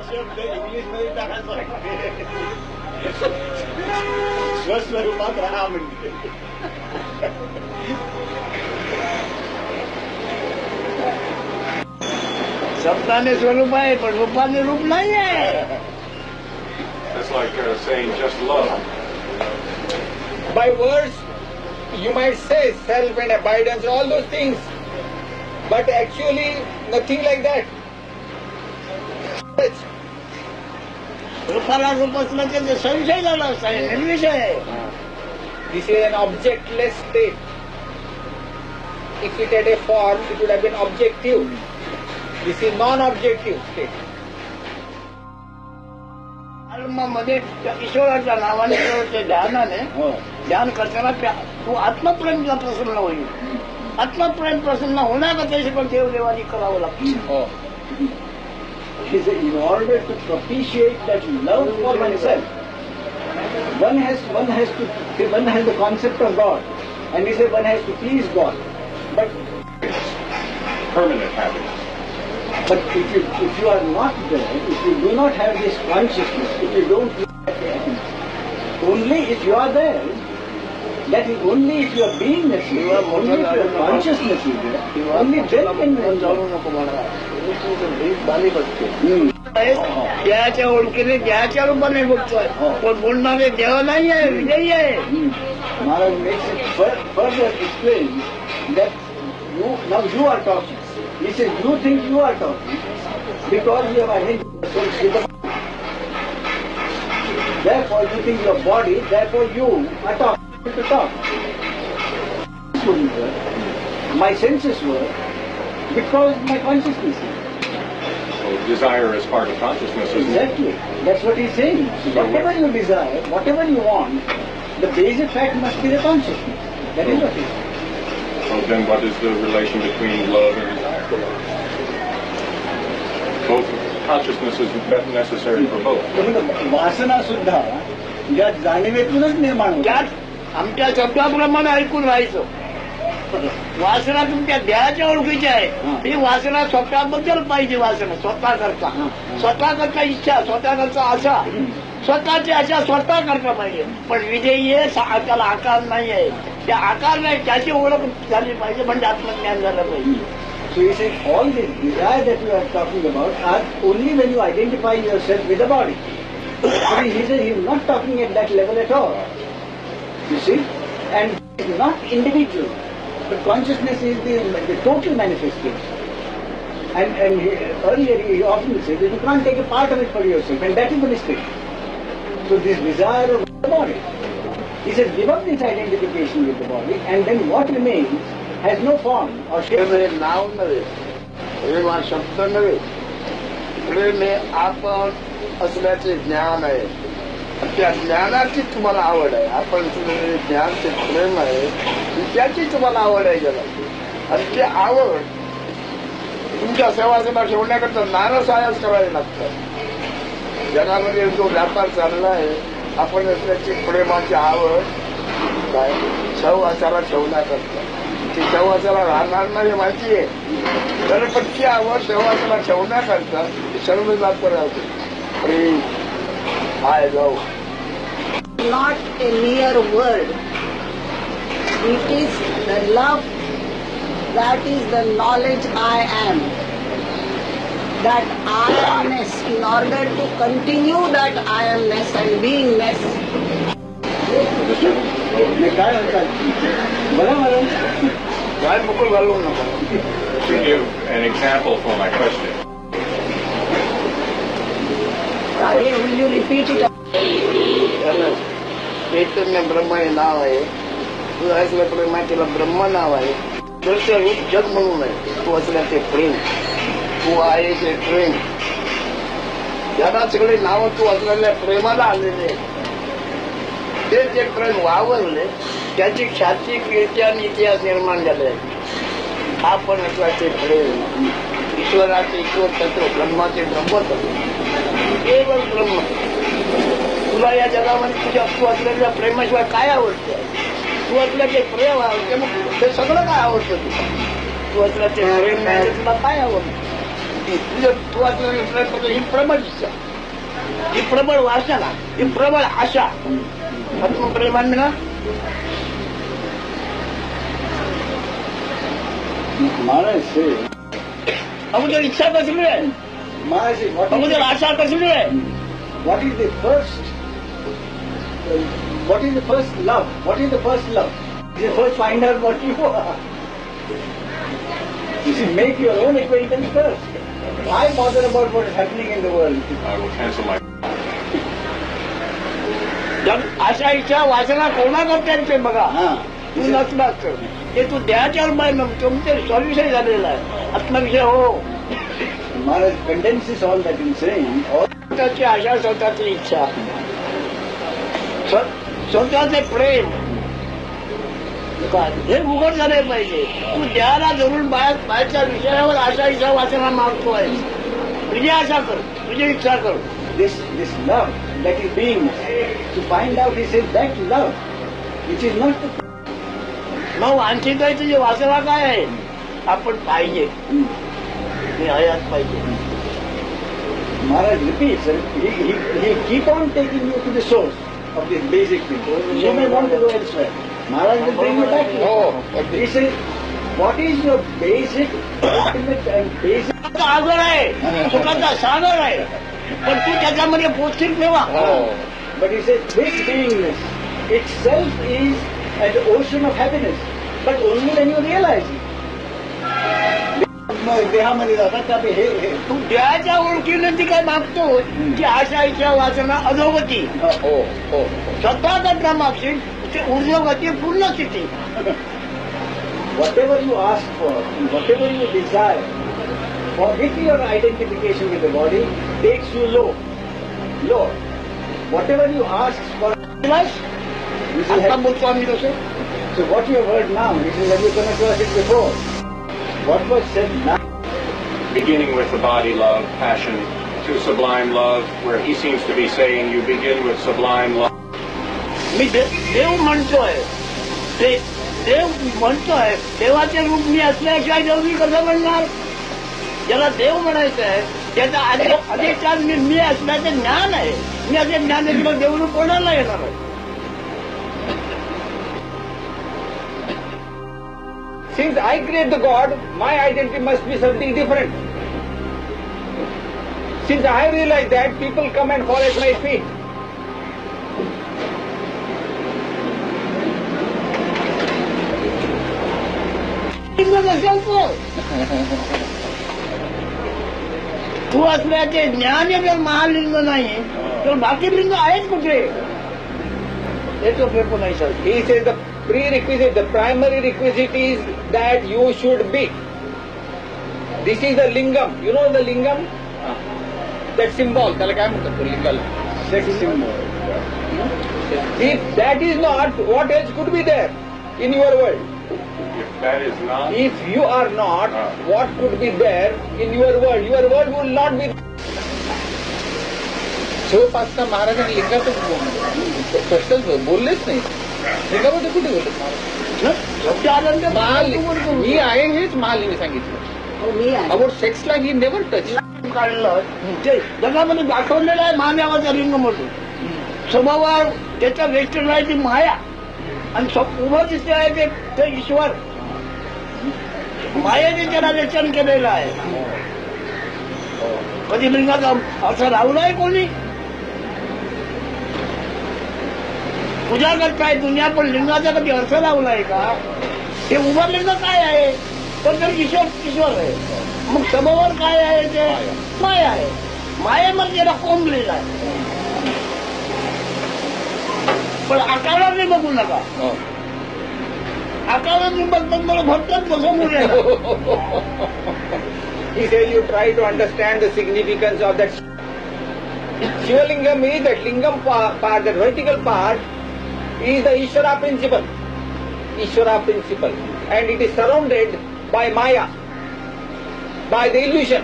शब्द इंग्लिशमध्ये टाकायचं वाटते. स्वस्वरूपात राहा म्हणजे शब्दाने स्वरूप आहे पण रूपाने रूप नाही आहे. It's like saying just love. By words, you might say self and abidance, all those things, but actually nothing like that. रूपाला रूप असलं तर संशय झाला असता, निर्विषय. This is an objectless state. If it had a form, it would have been objective. This is non-objective state. मध्ये ईश्वराच्या नावाने ध्यानाने ध्यान करताना तू आत्मप्रेमला प्रसन्न होईल. आत्मप्रेम प्रसन्न होण्याकरता पण देवदेवानी करावं लागतं. In order to propitiate that love for oneself, one has the concept of God, and he said one has to please God. But Permanent happiness. But if you are not there, if you do not have this consciousness, if you don't feel happiness, only if you are there, that is only if your beingness is there, only if your consciousness is there, only then can you देहाच्या ओळखीने देहाच्या रूपाने बघतोय. पण बोलणारे देव नाही आहे, विजयी आहे. Maharaj makes it further explain that now you are talking. He says, you think you are talking because you have identified yourself with the body. Therefore, you think your body, therefore you are talking to talk. This wouldn't work. My senses work because my consciousness is. So desire is part of consciousness, isn't it? Exactly. That's what he's saying. Whatever you desire, whatever you want, the basic fact must be the consciousness. That is what he says. So then what is the relation between love and desire? Both consciousness is necessary for both. वासना सुद्धा या जाणीवेतूनच निर्माण होतात. त्यात आमच्या शब्दाप्रमाणे ऐकून राहायचं. वासना तुमच्या देहाच्या ओळखीची आहे. ही वासना स्वतःबद्दल पाहिजे. वासना स्वतः करता इच्छा, स्वतः करता आशा, स्वतःची आशा स्वतः करता पाहिजे. पण विजयी आहे, त्याला आकार नाही आहे. त्या आकार नाही, त्याची ओळख झाली पाहिजे म्हणजे आत्मज्ञान झालं पाहिजे. So he said all this desire that you are talking about are only when you identify yourself with the body. But he said he is not talking at that level at all. You see? And it is not individual. But consciousness is the total manifestation. And earlier he often said that you can't take a part of it for yourself, and that is the mistake. So this desire of the body, he said give up this identification with the body, and then what remains has no form or shape. नाव नव्हे, प्रेम हा शब्द नव्हे. प्रेम हे आपण असल्याचे ज्ञान आहे. त्या ज्ञानाची तुम्हाला आवड आहे. आपण ज्ञान ते प्रेम आहे, त्याची तुम्हाला आवड आहे जगाची. आणि ती आवड तुमच्या सेवासना ठेवण्याकरता नारसायाच करावे लागतं. जगामध्ये जो व्यापार चालला आहे, आपण असल्याची प्रेमाची आवड काय सहवासाला ठेवण्याकरता. ती सहवासाला राहणार नाही माहिती आहे. तर पण ती आवड सहवासाला ठेवण्याकरता ती सर्व व्यापार होते. प्रेम आय love. Not a mere word. It is the love that is the knowledge I am. That I amness, in order to continue that I amness and beingness. काय म्हणतात बरं काय मुकुल घालू नका. To give an example for my question. Again, will you repeat it? चैतन्य ब्रह्म हे नाव आहे. तू असल्या प्रेमा तिला ब्रह्म नाव आहे. दृश्य रूप जग म्हणून आहे. तू असल्या ते प्रेम, तू आहे ते प्रेम. याला सगळे नाव तू असलेल्या प्रेमाला आलेले. तेच जे प्रेम वावरले त्याची ख्याती, कीर्ती आणि इतिहास निर्माण झाले. आपण असला ते प्रेम, ईश्वराचे ईश्वर तत्व, ब्रह्माचे ब्रह्मतत्व, केवळ ब्रह्म. तुला या जगामध्ये तुझ्या तू असलेल्या प्रेमाशिवाय काय आवडतं? तू असलं ते प्रेम आवडते, मग ते सगळं काय आवडतं तुला? तू असलं ते प्रेम तुला काय आवडतं? म्हणजे तू वाचलं ही प्रबळ इच्छा, ही प्रबळ वासना, ही प्रबळ आशा आत्मप्रेमान ना. महाराज अगोदर इच्छा कसली आहे, महाराज अगोदर आशा कसली आहे. What is the first? What is the first love? What is the first love? You first find out what you are. You should make your own acquaintance first. Why bother about what is happening in the world? I will cancel my. आशा इच्छा वासना कोणा करता बघा. तू नसलास तर ते तू द्याच्यावर तुमचे solution झालेलं आहे. आत्मविषय हो. Maharaj condenses all that in saying. स्वतःची आशा, स्वतःची इच्छा, स्वतःचे प्रेम हे उघड झाले पाहिजे. तू द्यायला धरून बाहेरच्या विषयावर आशा इच्छा वाचना मागतोय. तुझी आशा कर, तुझी इच्छा कर. This love that is being, to find out, he says, that love, which is not the. मग आणखी काही तुझी वासना काय आहे. आपण पाहिजे मी हयात पाहिजे. Maharaj repeats, he keep on taking you to the source of this basic thing. You may want to go elsewhere. Maharaj will bring you back. He says, what is your basic, ultimate and basic? सागर आहे, सुखाचा सागर आहे, पण तू त्याच्यामध्ये पोचतील तेव्हा. But he says, this beingness itself is an ocean of happiness, but only when you realize it. देहामध्ये जातात हे तू द्याच्या ओळखीने ती काय मागतो की आशा इच्छा वाचना अधोगती. स्वतः करता मागशील ती ऊर्ध्वगती पूर्ण स्थिती. Whatever you ask for, whatever you desire, for with your identification with the body takes you low. Whatever you ask for, आता बोलतो आम्ही तसं. so what you have heard now, this is when you come across it before. What was said now? Beginning with the body love, passion, to sublime love, where he seems to be saying you begin with sublime love. मी देव म्हणतोय, देव म्हणतोय, देवाचे रूप मी असल्याशिवाय देव मी कसं म्हणणार. ज्याला देव म्हणायचं आहे त्याचा अधिष्ठान मी असल्याचं ज्ञान आहे. मी असे ज्ञान दिलं देवरूप कोणाला येणार आहे. Since I create the God, my identity must be something different. Since I have realized that, people come and fall at my feet. तू असल्याचे ज्ञान जर महालिंग नाही तर बाकी लिंग आहेत कुठे. He says the prerequisite, the primary requisite is that you should be. This is the lingam. You know the lingam? That symbol. त्याला काय म्हणतात Lingala? Sex symbol. If that is not, what else could be there in your world? If that is not, If you are not, what could be there in your world? Your world will not be. शिवपासना महाराजांनी लिंगातच प्रश्न बोललेच नाही. लिंगामध्ये कुठे बोलत महाराज? मी आहे हेच महालिंग सांगितलं. About सेक्सला he never touch. काढलं ते जगामध्ये दाखवलेलं आहे मानवाचं लिंग म्हणून. स्वभावावर त्याच्या वेस्टर्न आहे ती माया आणि उभं दिसते आहे ते ईश्वर. मायेने त्याला रचन केलेलं आहे. कधी लिंगाचा अर्थ लावलाय कोणी. पूजा करताय दुनिया पण लिंगाचा कधी अर्थ लावलाय का. हे उभं लिंग काय आहे पण तर ईश्वर आहे. मग स्वभावावर काय आहे ते माया आहे. मायेमध्ये त्याला कोंबलेला आहे. पण आकाराने बघू नका. आकाराने बघतात मला भक्तात बसून He says you try to understand the significance of that. Shivalingam is that lingam part, that vertical part is the Ishvara principle. Ishvara principle. And it is surrounded by Maya, by the illusion,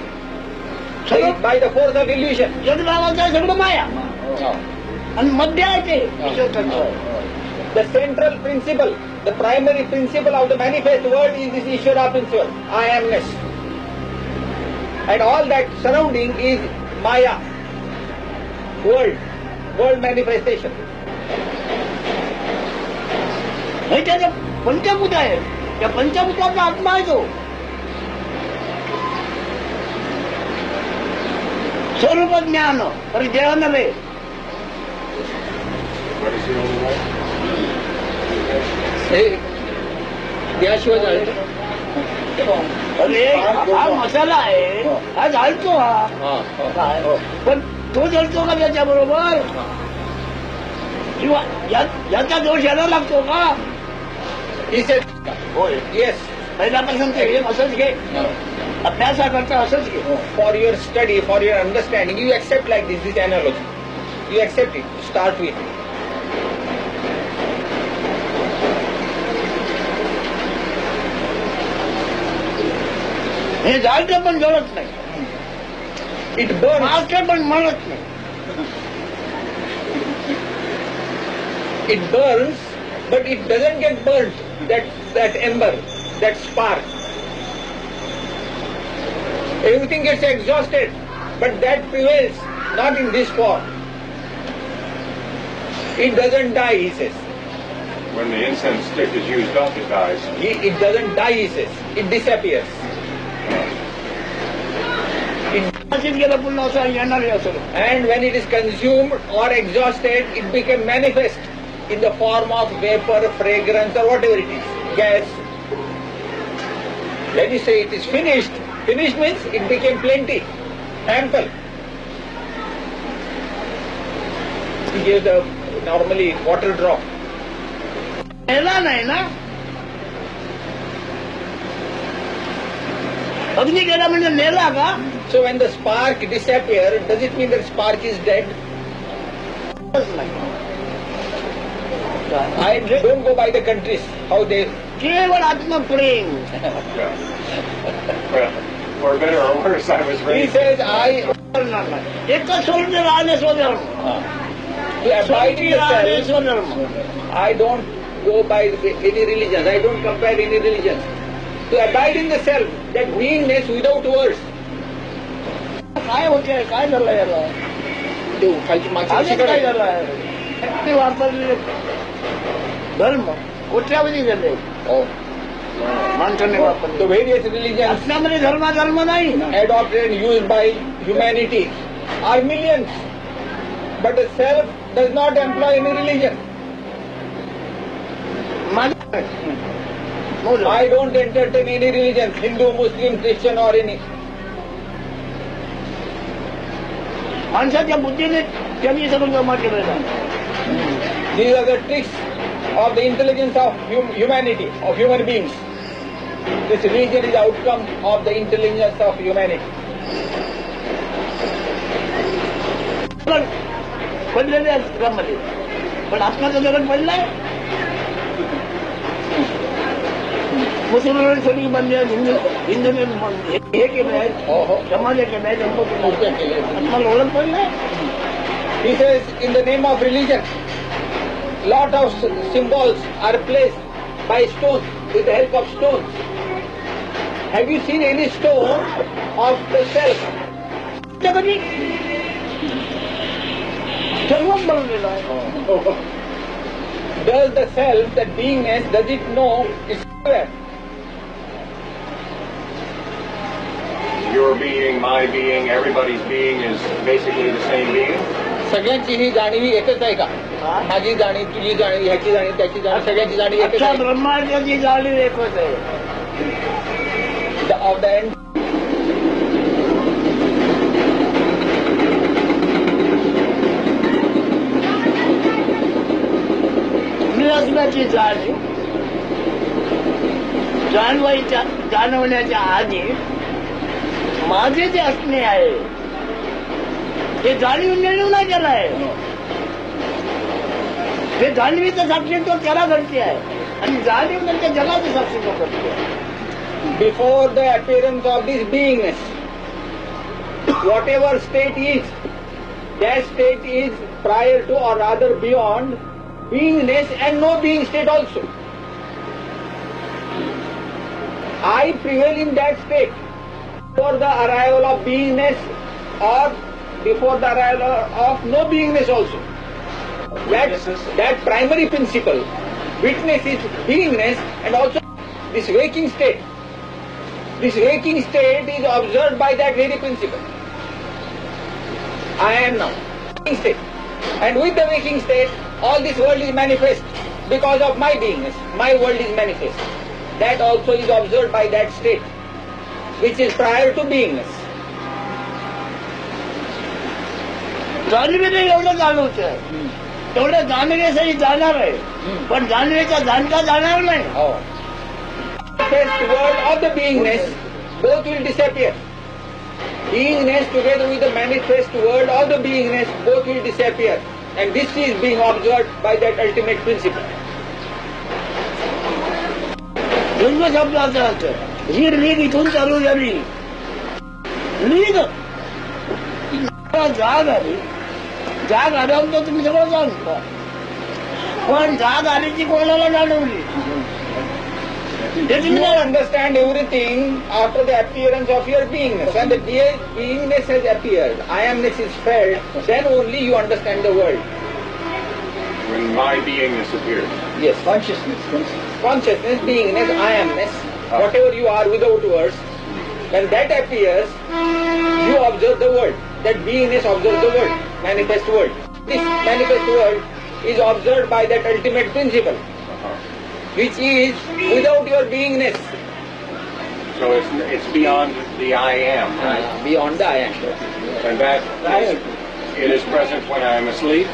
by the force of illusion. जगनावाचं सगळं माया आणि मध्य आहे ते. The central principle, the primary principle of the manifest world is this Ishvara principle, I amness. And all that surrounding is Maya, world manifestation. हे त्याचे पंचभूत आहे, त्या पंचभूताचा आत्मा आहे तो. स्वरूप ज्ञान पर देह नव्हे. What is the only way? त्याशिवाय अरे हा मसाला आहे, हा जाळतो हा. पण तो जळतो का त्याच्या बरोबर? किंवा याचा दोष यायला लागतो का? होय. Yes, पहिल्यापासून ते हे असंच घे, अभ्यासाकरता असंच घे. for your study, for your understanding, you accept like this analogy. You accept it. Start with it. हे जाळतं पण जळत नाही, It burns. मागचं पण मळत नाही. It burns, but it doesn't get burnt. That ember, that spark. Everything gets exhausted, but that prevails, not in this form. It doesn't die, he says. When the incense stick is used up, it dies. It doesn't die, he says. It disappears. अशीच गेलं पुन्हा असं येणार असं. And when it is consumed or exhausted, it becomes manifest in the form of vapor, fragrance, or whatever it is, gas. When you say it is finished, finished means it became plenty, ample. You give the normally water drop. मेला नाही ना. अग्नी गेला म्हणजे मेला का? So when the spark disappears, does it mean that spark is dead? I don't go by the countries, how they... केवळ आत्मप्रेम. Well, for better or worse, I was He raised. says, एकच सोडून राहणे स्वधर्म. to abide in the राहणे self, स्वधर्म. I don't go by any religion. I don't compare any religion. To abide in the self, that beingness without words. काय होते, काय झालं याला? देऊ खालची मागची अजून शिकवण काय आहे. झालं? ते वापरलेले धर्म कोट्यावधी गेले माणसाने वापरले. The various religions आपल्यामध्ये धर्म नाही. adopted and used by humanity are millions, but the self does not employ any religion. I don't entertain any religion, Hindu, Muslim, Christian or any. माणसाच्या बुद्धीने त्यांनी सगळं जमा केलेलं आहे. These are the tricks of the intelligence of humanity, of human beings. This religion is the outcome of the intelligence of humanity. पण पडलेले आहेत जगामध्ये, पण आत्म्याचं जगत पडलंय. मुसलमान सगळी म्हणजे हिंदूने हे केलं आहे, समाज केलं आहे, धर्म केलं आहे. आत्म्याला ओळख पडलंय. He says, in the name of religion, lot of symbols are placed by stones, with the help of stones. Have you seen any stone of the self? कधी सर्वच बनवलेलं आहे. Does the self, that beingness, does it know it's there? Your being, my being, everybody's being is basically the same being. सगळ्यांची ही जाणीव एकच आहे का? माझी जाणीव, तुझी जाणीव, ह्याची जाणीव, त्याची जाणीव, सगळ्यांची जाणीव एकच अख्ख्या आहे. ब्रह्मांडाची जाणीव एकच आहे. Of the end. मी असण्याची जाणीव जाणवण्याच्या आधी माझे जे असणे आहे ते जाणीव निर्णय नाही केला आहे. ते जाणीवीचं साक्षीत्व त्याला घडते आहे आणि जाणीव नंतर जगाचं साक्षीत्व करते आहे. Before the appearance of this beingness, whatever state is, that state is prior to or rather beyond beingness and no being state also. I prevail in that state. before the arrival of beingness or before the arrival of no beingness also. That primary principle, witness is beingness, and also this waking state. This waking state is observed by that very principle. I am now. Waking state. And with the waking state, all this world is manifest because of my beingness. My world is manifest. That also is observed by that state, which is prior to beingness. जाणीवेने एवढं जाणवत आहे, तेवढं जाणण्यासाठी जाणार आहे, पण जाणण्याचा जाणता जाणार नाही. Manifest word of the beingness, both will disappear. Beingness together with the manifest word of the beingness, both will disappear. And this is being observed by that ultimate principle. द्वंद्व शब्दाचा अर्थ ही रीग इथून चालू झाली. रीग जाग आली, जाग आल्यावर तर तुम्ही सगळं जाणता, पण जाग आली ती कोणाला जाणवली? You will understand everything after the appearance of your beingness. When the beingness has appeared, I amness is felt, then only you understand the world. When my beingness appears. Yes. Consciousness. Consciousness, beingness, I amness, whatever you are without words, when that appears, you observe the world. That beingness observes the world, manifest world. This manifest world is observed by that ultimate principle, which is without your beingness. So it's beyond the I am, right? Beyond the I am. And that it is present when I am asleep.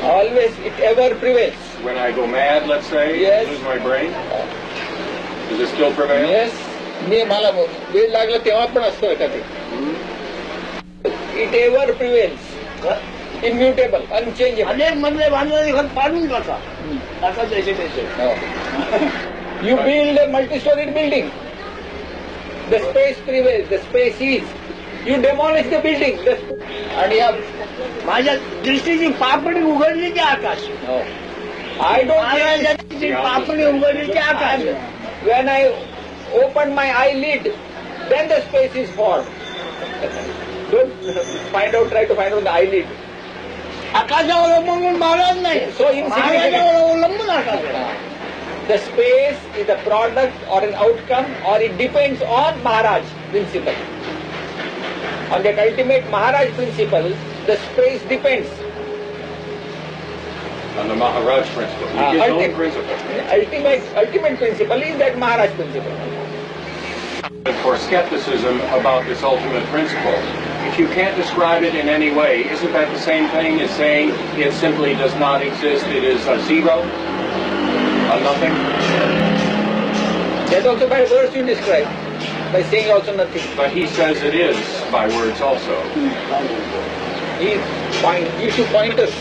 Always, it ever prevails. When I go mad, let's say, Yes. lose my brain. Does it still prevail? Yes. मला वेळ लागला तेव्हा पण असतो का ते. It ever prevails. Immutable, unchangeable. अनेक मधले बांधलेले घर पाडून टाका, टाका त्याचे त्याचे. You build a multi-storied building. The space prevails. The space is. You demolish the building. आणि या माझ्या दृष्टीची पापडी उघडली की आकाश. I don't महाराजांची पापडी उघडली की आकाश. When I open my eyelid, then the space is formed. Don't try to find out the eyelid. आकाशावर अवलंबून महाराज नाही, So insignificant. महाराजावर अवलंबून आकाश. The space is a product or an outcome, or it depends on Maharaj principle. On that ultimate Maharaj principle, the space depends. On the Maharaj principle. His own principle. Ultimate principle is that Maharaj principle. For skepticism about this ultimate principle, if you can't describe it in any way, isn't that the same thing as saying it simply does not exist, it is a zero, a nothing? That also by words you describe, by saying also nothing. But he says it is by words also. You should point us.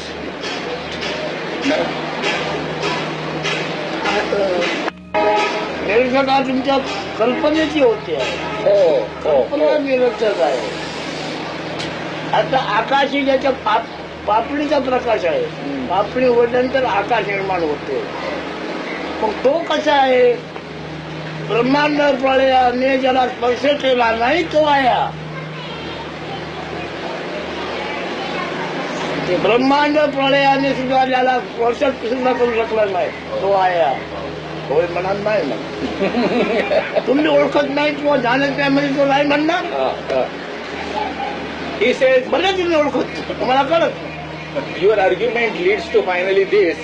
निरीक्षणा तुमच्या कल्पनेची होते, कल्पना निरीक्षक आहे. आता आकाश ही ज्याच्या पापडीचा प्रकाश आहे, पापडी उघडल्यानंतर आकाश निर्माण होतो. मग तो कसा आहे? ब्रह्मांड प्रलयाने ज्याला स्पर्श केला नाही तो आया. ब्रह्मांड प्रलयाने सुद्धा ज्याला स्पर्श सुद्धा करू शकला नाही तो आया. होय म्हणणार नाही मग. तुम्ही ओळखत नाही किंवा जाणत नाही म्हणजे तो नाही म्हणणार. He says, बरं तुम्ही ओळखत, तुम्हाला कळत. your argument leads to finally this,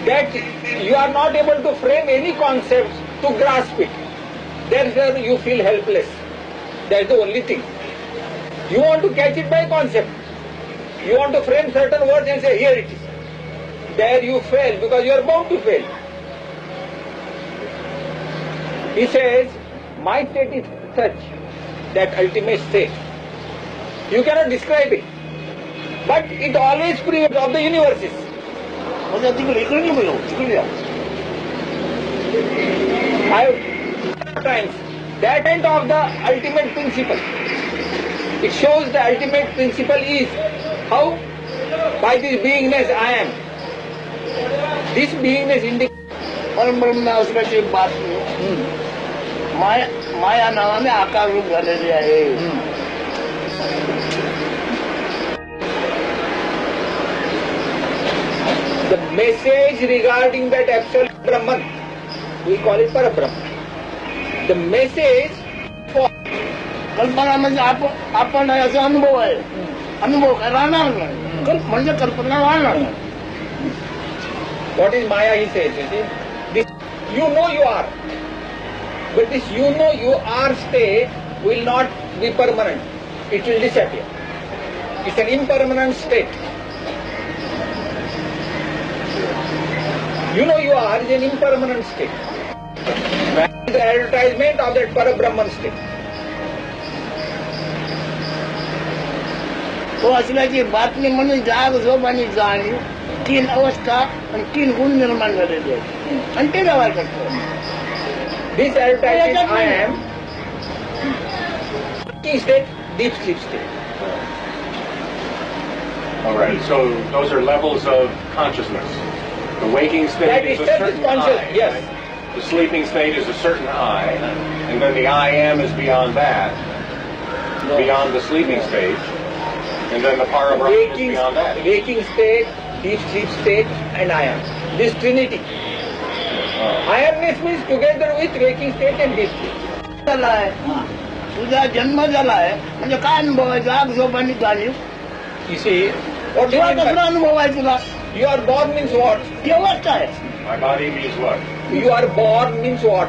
that you are not able to frame any concept to grasp it. Therefore you feel helpless. That's the only thing. You want to catch it by concept. You want to frame certain words and say, here it is. There you fail because you are bound to fail. He says, my state is such, that ultimate state. You cannot describe it. But it always prevails of the universes. म्हणजे तिकडे इकडे नाही बोलू, तिकडे या. Times that end of the ultimate principle. It shows the ultimate principle is how? By this beingness I am. This beingness indicates परब्रह्म असल्याची बातमी माया नावाने आकार रूप झालेली आहे. The message regarding that absolute Brahman, we call it Parabrahman. The message for कल्पना म्हणजे आपण याचा अनुभव आहे. अनुभव काय राहणार नाही. म्हणजे कल्पना राहणार नाही. what is Maya, he says, you see, this you know you are, but this you know you are state will not be permanent. It will disappear. It's an impermanent state. You know you are is an impermanent state. The advertisement of that Parabrahman state. तो असल्याची बातमी म्हणून जाग झोप आणि जाणीव 3 अवस्था आणि 3 गुण निर्माण झालेले आहेत आणि ते व्यवहार करतो. This advertisement I am waking state, deep sleep state. All right, so those are levels of consciousness. The waking state That is a itself is certain conscious, I. yes. Right? The sleeping state is a certain I, and then the I am is beyond that, beyond the sleeping stage, and then the Parabrahman is beyond that. Waking state, deep sleep state, and I am. This trinity. I amness means together with waking state and deep sleep. झालाय तुझा जन्म झालाय म्हणजे काय अनुभव आहे? जाग झोप आणि जाणीव. You see, what do you तुला mean कसला by अनुभव आहे तुला? you are born means what? ती अवस्था आहे. My body means what? You are born means what?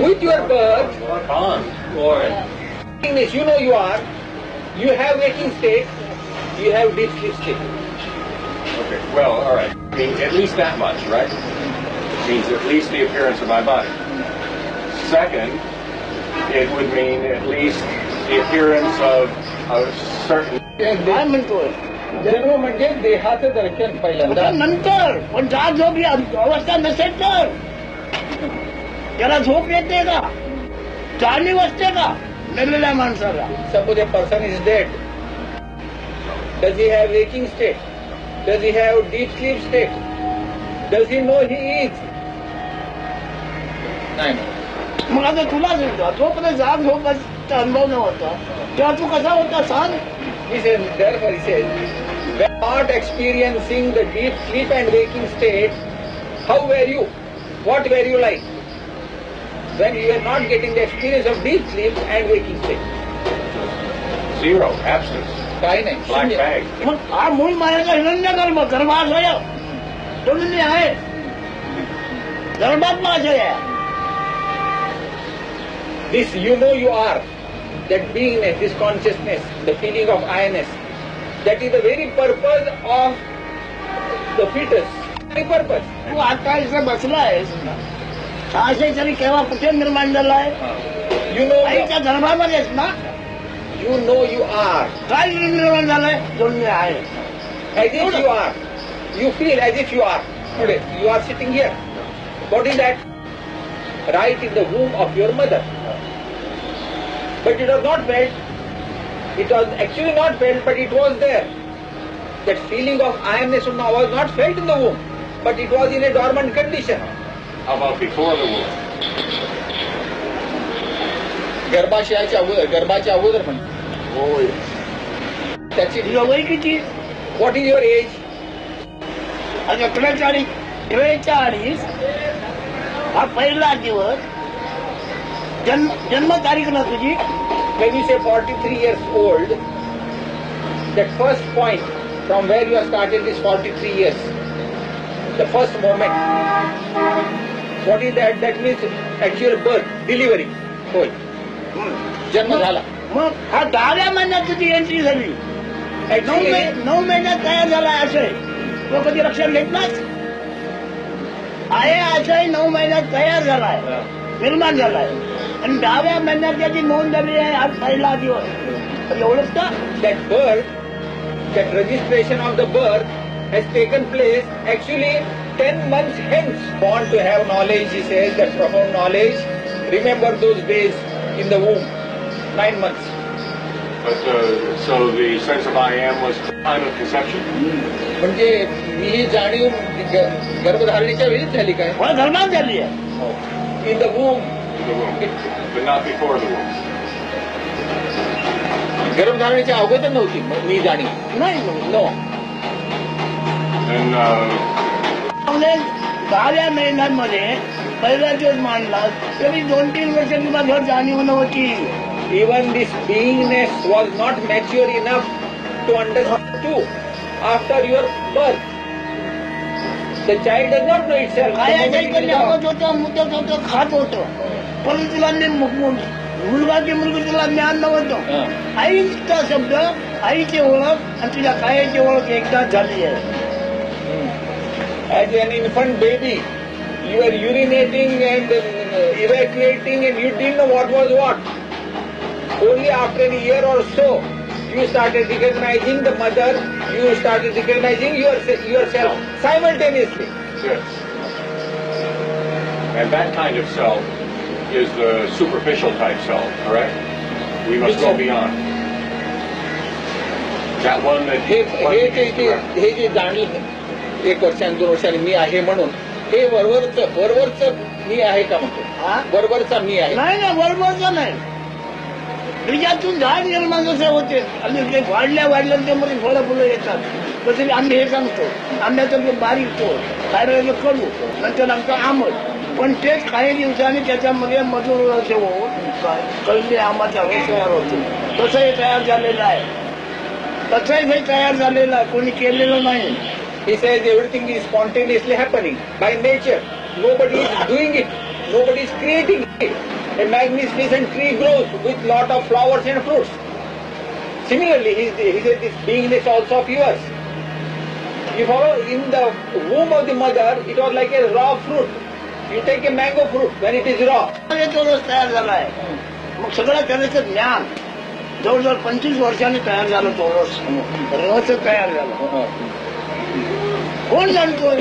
With your birth, Bond. means you know you are, you have waking state, you have deep sleep state. Okay, well, all right. Means at least that much, right? Means at least the appearance of my body. Second, it would mean at least the appearance of a certain... काय म्हणतोय? जन्म म्हणजे देहाचं दर्शन पहिल्यांदा. नंतर पण जाग झोप ही अवस्था नसेल तर त्याला झोप येते का? जाणीव असते का मेलेल्या माणसाला? Suppose a person is dead. Does he have waking state? Does he have deep sleep state? Does he know he is? नाही. मग आता तुला जोपर्यंत जाग झोपाचा अनुभव नव्हता तेव्हा तू कसा होता सांग? He says, therefore he says, when not experiencing the deep sleep and waking state, how were you? What were you like? When you were not getting the experience of deep sleep and waking state. Zero, absence, काही नाही. black शून्य. bag. मग हा मूळ मायाचा हिरण्य गर्भाशय तो म्हणजे आहे गर्भात महाशय आहे. This you know you are, that beingness, this consciousness, the feeling of I-ness, that is the very purpose of the fetus. The purpose. तू आता इथे बसला आहेस महाशय तरी केव्हा कुठे निर्माण झाला आहे? You know, आईच्या गर्भामध्येच ना. you know you are. काय निर्माण झालंय? जन्म आहे. As if you are. You feel as if you are. Today, you are sitting here. What is that? Right in the womb of your mother. But it was not felt. It was actually not felt, but it was there. That feeling of I-amness was not felt in the womb, but it was in a dormant condition. How about before the womb? गर्भाशयाच्या अगोदर पण. होय. त्याची तुझं वय किती? What is your age? आता 43 हा पहिला दिवस जन्म तारीख ना तुझी. When you say 43 years old, that first point from where you have started this 43 years, the first moment, what is that? That means actual birth, delivery. होय. जन्म झाला. मग हा 10व्या महिन्यात तुझी एंट्री झाली. Actually, 9 महिन्यात तयार झाला असे तो कधी लक्षात घेतलाच आहे. असे 9 महिन्यात तयार झालाय निर्माण झालाय आणि 10व्या महिन्यात त्याची नोंद झाली आहे. आज पहिला दिवस एवढंच का? that birth, that registration of the birth has taken place actually 10 months hence. Born to have knowledge, he says, that profound knowledge. Remember those days in the womb, 9 months. But so the sense of I am was the time of conception? म्हणजे ही जाणीव गर्भधारणेच्या वेळीच झाली काय? मला धर्मात झाली आहे. In the womb. In the womb. but not before the womb. गर्भधारणेच्या अगोदर नव्हती मी जाणीव नाही नो. And 10 महिन्यांमध्ये पहिला दिवस मांडला तरी 2-3 वर्ष तुला घर जाणीव नव्हती. Even this beingness was not mature enough to understand you after your birth. The child does not know itself. खायच्या इकडे आवत होतं, मुदत होतं, खात होतं. पण तिला मुलगा की मुलगी तिला ज्ञान नव्हतं. आईचा शब्द, आईची ओळख आणि तिला खायची ओळख एकदाच झाली आहे. As an infant baby, you were urinating and evacuating and you didn't know what was what. Only after a year or so, you started recognizing the mother, you started recognizing yourself simultaneously. yes. And that kind of self is the superficial type self, correct? We must go beyond. That one that हे जे जाणलं 1 वर्षांनी 2 वर्षांनी मी आहे म्हणून हे वरवरच मी आहे का म्हणतो. वरवरचा मी आहे. नाही ना, बरोबरच नाही. बीजातून झाड निर्माण जसे होते आणि ते वाढल्या ते मध्ये फळं येतात. तसे आम्ही हे सांगतो, आंब्याचं बारीक तो खायला कडू नंतर आमचं आंबट. पण तेच काही दिवसांनी त्याच्यामध्ये मधुर रस होऊन कळले आंबाचा रस तयार होतो. तसंही तयार झालेलं आहे. तसंही हे तयार झालेलं आहे, कोणी केलेलं नाही. He says everything is spontaneously happening by nature. Nobody is doing it. Nobody is creating it. A magnificent tree grows with lot of flowers and fruits. Similarly, he says this beingness also of yours. You follow? In the womb of the mother, it was like a raw fruit. You take a mango fruit when it is raw. तो रस तयार झाला आहे. मग सगळं त्याचं ज्ञान जवळजवळ 25 वर्षांनी तयार झालं. तो रस तयार झाला. कोण जाणतोय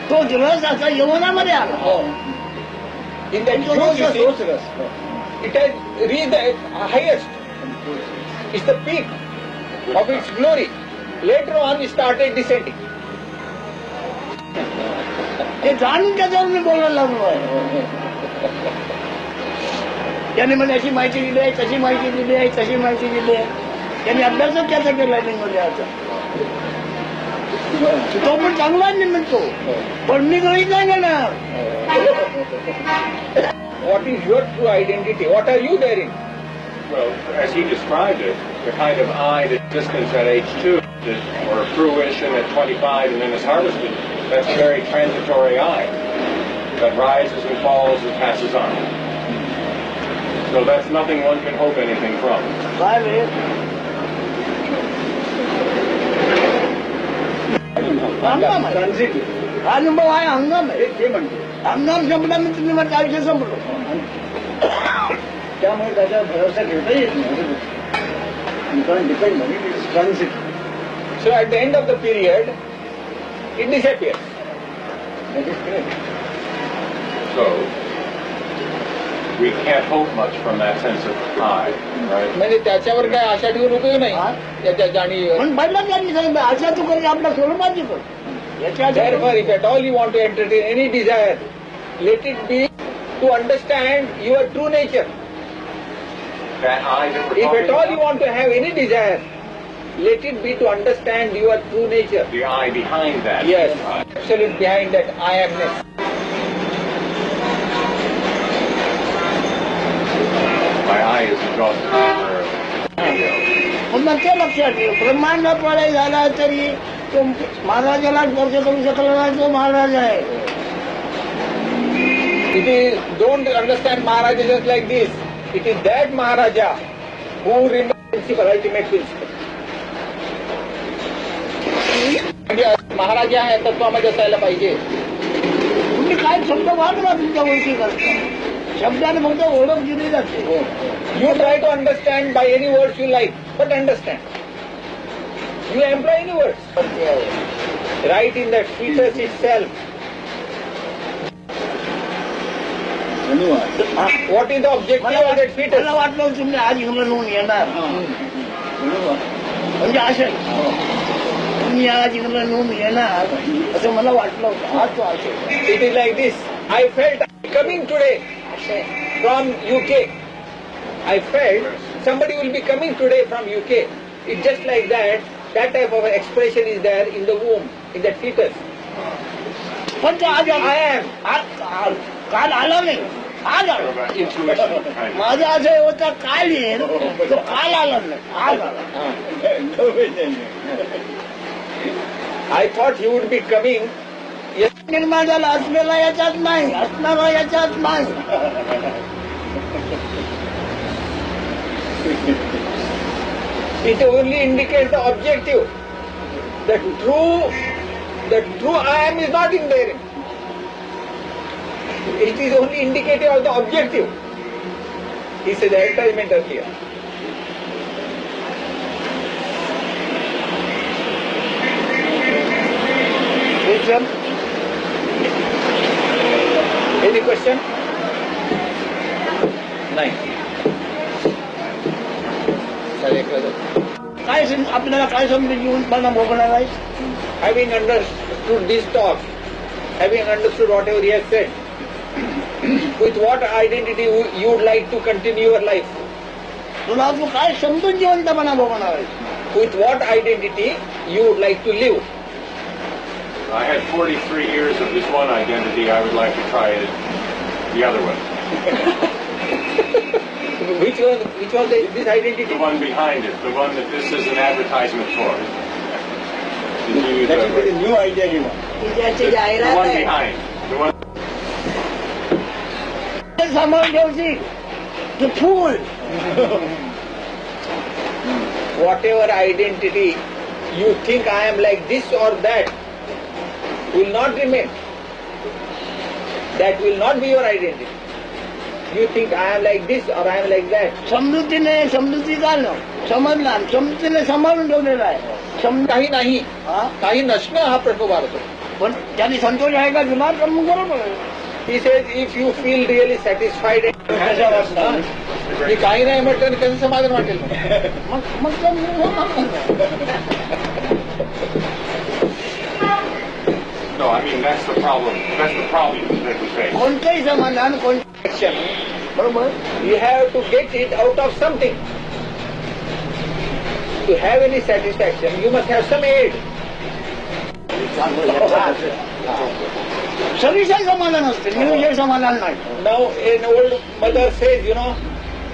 तो रस असा यवनामध्ये आला. In that fruit, you see, it has reached the highest. It's the peak of its glory. Later on, it started descending. ते जाणून त्याच्यावर मी बोलायला लागलो आहे. त्याने मला अशी माहिती दिली आहे, तशी माहिती दिली आहे, तशी माहिती दिली आहे. त्यांनी अभ्यासच त्याचा केला मध्ये आता. तो पण चांगला नाही म्हणतो, पण मी गणित नाही घेणार. What is your true identity? What are you bearing? Well, as he described it, the kind of I that existence at age 2, or fruition at 25 and then is harvested, that's a very transitory I that rises and falls and passes on. So that's nothing one can hope anything from. काय रे हंगाम आहे. हा अनुभव आहे, हंगाम आहे. ते म्हणते हंगाम संपला मी तुम्ही माझं आयुष्य संपलो. त्यामुळे त्याचा भरोसा घेता येत नाही. Depend. So at the end of the period, it disappears. That is correct. So we can't hope much from that sense of I, right? म्हणजे त्याच्यावर काय आशा ठेवून उपयोग नाही. त्याच्या जाणीव. पण पहिला त्यांनी सांगितलं आशा तू करी आपल्या स्वरूपाची कर. Therefore, if at all you want to entertain any desire, let it be to understand your true nature. That I that we're If talking at all you about, want to have any desire, let it be to understand your true nature. the I behind that. Yes, absolute behind that I amness. My I is exhausted temporarily. पण ते लक्षात ठेव, ब्रह्मांड प्रलय झाला तरी तो महाराजाला स्पर्श करू शकला नाही. तो महाराज आहे. It is, don't understand Maharaja just like this. It is that Maharaja who remains principal, ultimate principal. म्हणजे महाराजा आहे तत्वामध्ये असायला पाहिजे. तुम्ही काय शब्द वापरा तुमच्या ओळखी करता. शब्दाने फक्त ओळख दिली जाते. You try to understand by any words you like, but understand. You employ any words. Right in that fetus itself. What is the objective of that fetus? मला वाटलं तुम्ही आज इंग्लंडहून येणार म्हणजे असेल. तुम्ही आज इंग्लंडहून येणार असं मला वाटलं होतं. आज तो असेल. It is like this. I felt coming today from UK. I felt somebody will be coming today from UK. It's just like that. That type of expression is there in the womb, in that fetus. पण तो आज I am. काल आला नाही आज आला About intuition, kind of. माझं असं होतं काल येईल तो काल आला नाही आज आला I thought he would be coming. निर्माण झाला असलेला याच्यात नाही असणारा याच्यात नाही It only indicates the objective. The true I am is not in there. It is only indicative of the objective. He said the advertisement earlier. Question? Any question? Nine. काय आपल्याला काय समजून घेऊन मला भोगणार आहे Having understood this talk, having understood whatever he has said, with what identity you would like to continue your life? तुला तू काय समजून घेऊन मला भोगणार आहे With what identity you would like to live? I had 43 years of this one identity. I would like to try the other one. Which was this identity? The one behind it, the one that this is an advertisement for. Did you use That that will be the word? new identity one. त्याची The जाहिरात one आहे. behind. The one. सांभाळून ठेवशी तू फूल Whatever identity you think I am like this or that will not remain. That will not be your identity. You think I am like this or I am like that. समजुतीने समजुती झालं समजला समजुतीने सांभाळून ठेवलेला आहे काही नाही हा? काही नसणं हा प्रश्न उभारतो. पण त्याने संतोष आहे का दिमाग तर मग बरोबर आहे He says if you feel really satisfied मी काही नाही म्हटलं कसं समाधान वाटेल मग No, I mean that's the problem. That's the problem that we face. कोणतंही समाधान कोणतं action. बरोबर You have to get it out of something. To have any satisfaction, you must have some aid. सविषय समाधान असते निर्विषय समाधान नाही Now, an old mother says,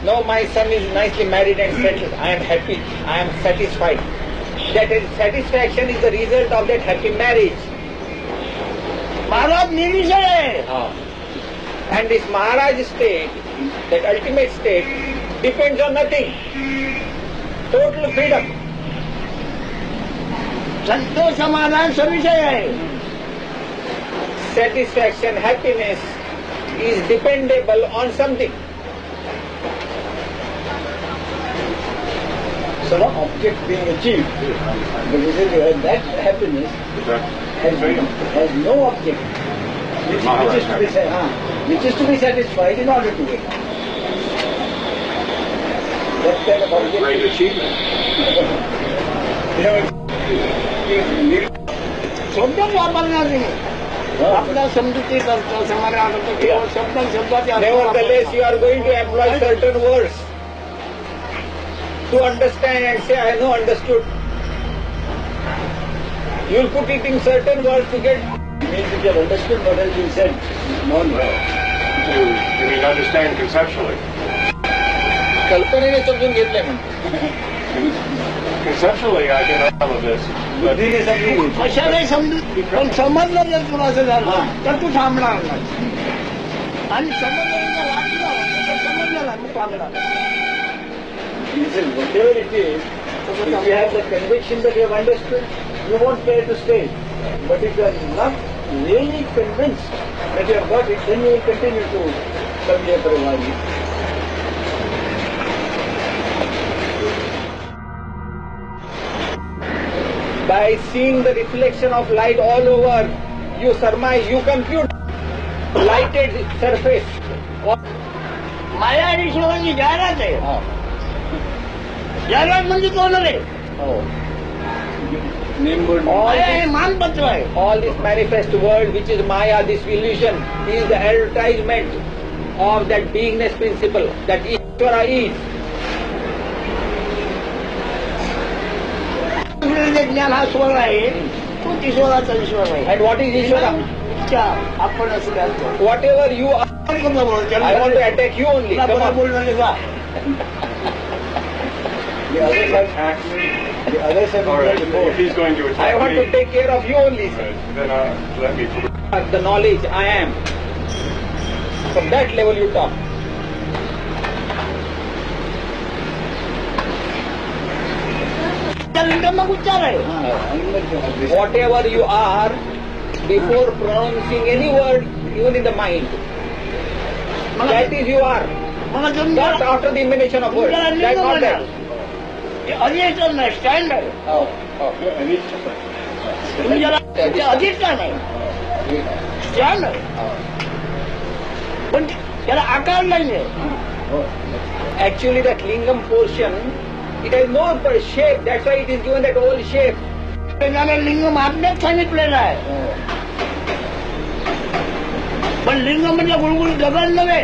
now my son is nicely married and settled. I am happy. I am satisfied. That is, satisfaction is the result of that happy marriage. Maharaj निर्विषय आहे And this Maharaj state, that ultimate state, depends on nothing. Total freedom. Santosh समाधान सविषय आहे Satisfaction, happiness is dependable on something. So no object being achieved. But he said that happiness Is that has no object. Which is to be satisfied in order to get. That kind of object. great achievement? शब्द वापरणार नाही आपल्या समजुती करतो समाधान करतो केवळ शब्दाच्या Nevertheless, you are going to employ certain words to understand and say, I know understood. You will put it in certain words to get. Means if you have understood what has been said, You mean understand conceptually? कल्पनेने समजून घेतलंय म्हणतो. Conceptually, I get all of this. But कशालाही समजू पण समजलं जर तुला असं झालं तर तू थांबणार नाही आणि समजलेला मग थांबणार he said whatever it is, if you have the conviction that you have understood, you won't care to stay. But if you are not really convinced that you have got it, then you will continue to come here for a while. By seeing the reflection of light all over, you surmise, you compute lighted surface. माया आणि शिवाची जाहिरात आहे जाहिरात म्हणजे कोण रे All this manifest world, which is Maya, this illusion, is the advertisement of that beingness principle, that Ishvara is. ज्ञान हा स्वर आहे तो ईश्वराचा ईश्वर आहे. And what is Ishvara? आपण असं करतो. Whatever you are, I want to attack you only. Come on. The other seven All right, if he's going to attack I want to take care of you only, sir. then let me. The knowledge I am. From that level you talk. Whatever you are, before pronouncing any word, even in the mind, that is you are. Not after the emanation of words. That's not that. अधिष्ठान stand आहे. तुम्ही ज्याला अधिष्ठान आहे stand आहे पण त्याला आकार नाही आहे. Actually, that lingam portion, it has no shape. That's why it is given that whole shape. त्याला लिंगम आपल्याच सांगितलेलं आहे. पण लिंग म्हणजे गुळगुळ गगन नव्हे.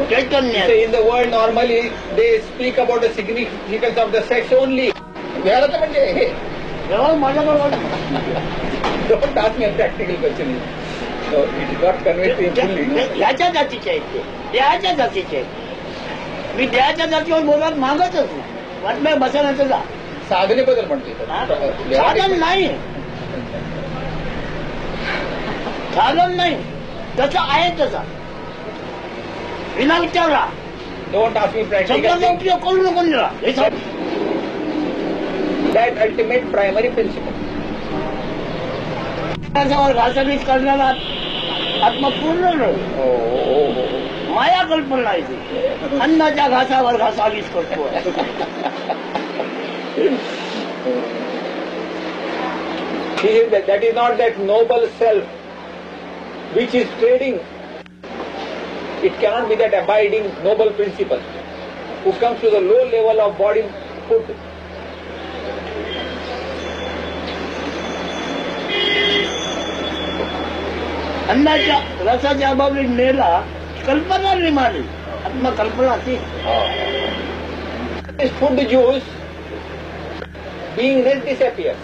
चैतन्य. In the world, normally they speak about the significance of the sex only. Don't ask me a practical question. So it is not conveyed fully. ह्याच्या जातीचे आहेत ते, देहाच्या जातीचे आहेत. मी देहाच्या जातीवर बोलत मागतच नाही. वाटलं बसण्याचं जा. साधनेबद्दल म्हणते. साधन नाही, साधन नाही, तसं आहे तसा विना विचारला. Don't ask me practical. शब्दाचा उपयोग करू नको दिला. That ultimate primary principle. घासाघीस करणारा आत्मा पूर्ण नाही. माया कल्पना आहे ती. अन्नाच्या घासावर घासाघीस करतो. That is not that noble self which is trading. It cannot be that abiding noble principle who comes to the low level of body food. अन्नाच्या रसाच्या अभावी नेला कल्पना निर्माली. आत्मा कल्पना ती. This food juice, beingness disappears.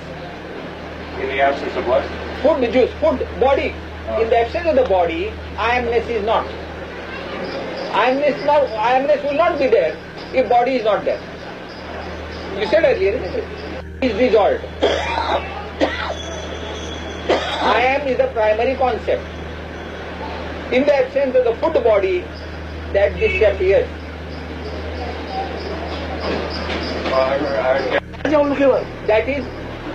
In the absence of what? Food juice, food, body. In the absence of the body, I amness is not. I amness will not be there if body is not there. You said earlier, isn't it? Is dissolved. I am is the primary concept. In the absence of the food body, that disappears. That is,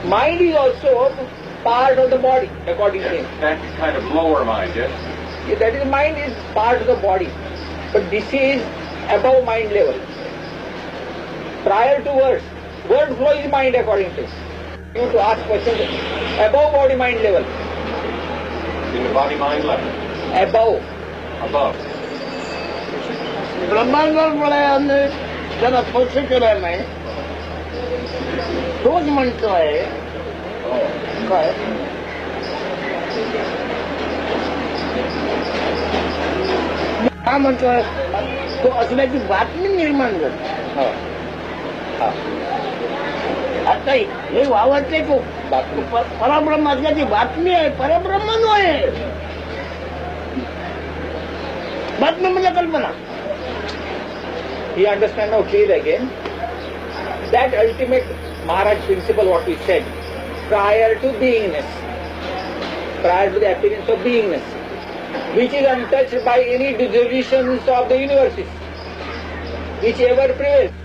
mind is also part of the body, according to him. That kind of lower mind, yes? That is, mind is part of the body. But this is above mind level. Prior to words, word flow is mind according to him. You to ask questions above body mind level. In the body mind level? Above. Above. ब्रह्मांडाने ज्याला स्पर्श केला नाही तोच म्हणतोय काय हा म्हणतोय तो असल्याची बातमी निर्माण झाली. आता हे वावरते तो परब्रह्म असल्याची बातमी आहे. परब्रह्म आहे बातमी म्हणजे कल्पना. He understand now clear again. That ultimate Maharaj principle, what we said, prior to beingness, prior to the appearance of beingness, which is untouched by any dissolutions of the universes, which ever prevails.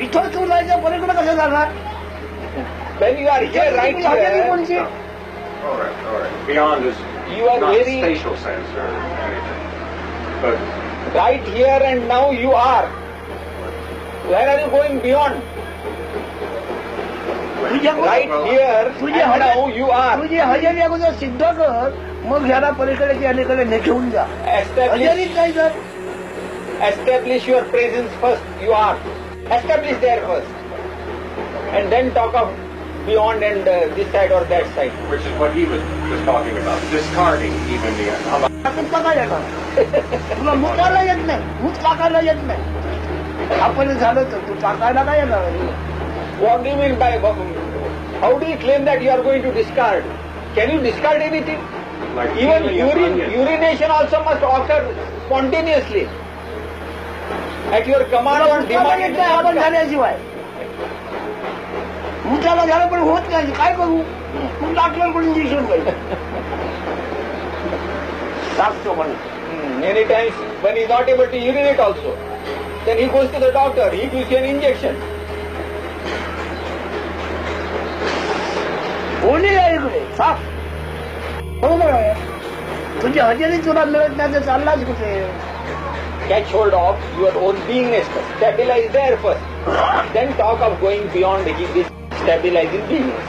इथं तू जायचं पलीकडे कसं जाणार? When you are here, right here, कोणची? All right. Beyond is you are not very spatial sense or anything. But right here and now you are. Where are you going beyond? Right here and now you are. तुझी हजेरी अगोदर सिद्ध कर, मग ह्याला पलीकडे की अलीकडे घेऊन जा. हजेरीच नाही तर Establish your presence first. You are. Establish there first. And then talk of beyond and this side or that side. which is what he was talking about, discarding even the. तुला काय येणार? तुला मूत काढायला येत नाही, मूत टाकायला येत नाही. आपण झालं तर तू टाकायला काय येणार? What do you mean by? How do you claim that you are going to discard? Can you discard anything? Like Even peeling an onion. urination also must occur spontaneously. At your command or demand. येत नाही आपण झाल्याशिवाय. मुताला झालं पण होत नाही, काय करू? मग डॉक्टरकडून इंजेक्शन पाहिजे. टाकतो म्हणून. Many times when he is not able to urinate also, then he goes to the doctor. He gives you an injection. कोणी आहे इकडे साफ बरोबर आहे. तुझी हजेरी तुला मिळत नाही तर चाललाच कुठे? Catch hold of your own beingness first. Stabilize there first. Then talk of going beyond this stabilizing beingness.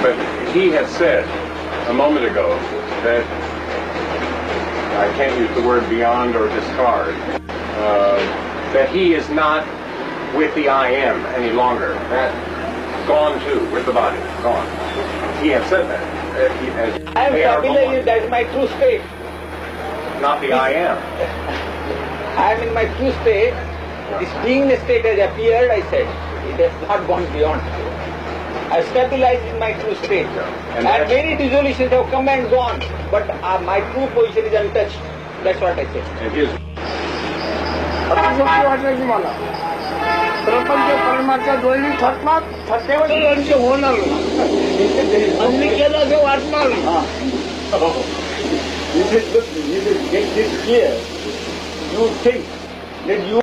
But he had said a moment ago that I can't use the word beyond or discard. That he is not with the I am any longer. That gone too with the body. Gone. He had said that. I am stabilized. That is my true state. Not the I am. I am in my true state. This beingness state has appeared, I said. It has not gone beyond. I stabilized in my true state. And many dissolutions have come and gone. But my true position is untouched. That's what I said. And his अतिशक्ती वाटायची मला. प्रपंच परमात्मा दोन्ही थकतात, थकेवर त्यांचे होणार. मी केलं असं वाटणार. Get this clear. You think that you,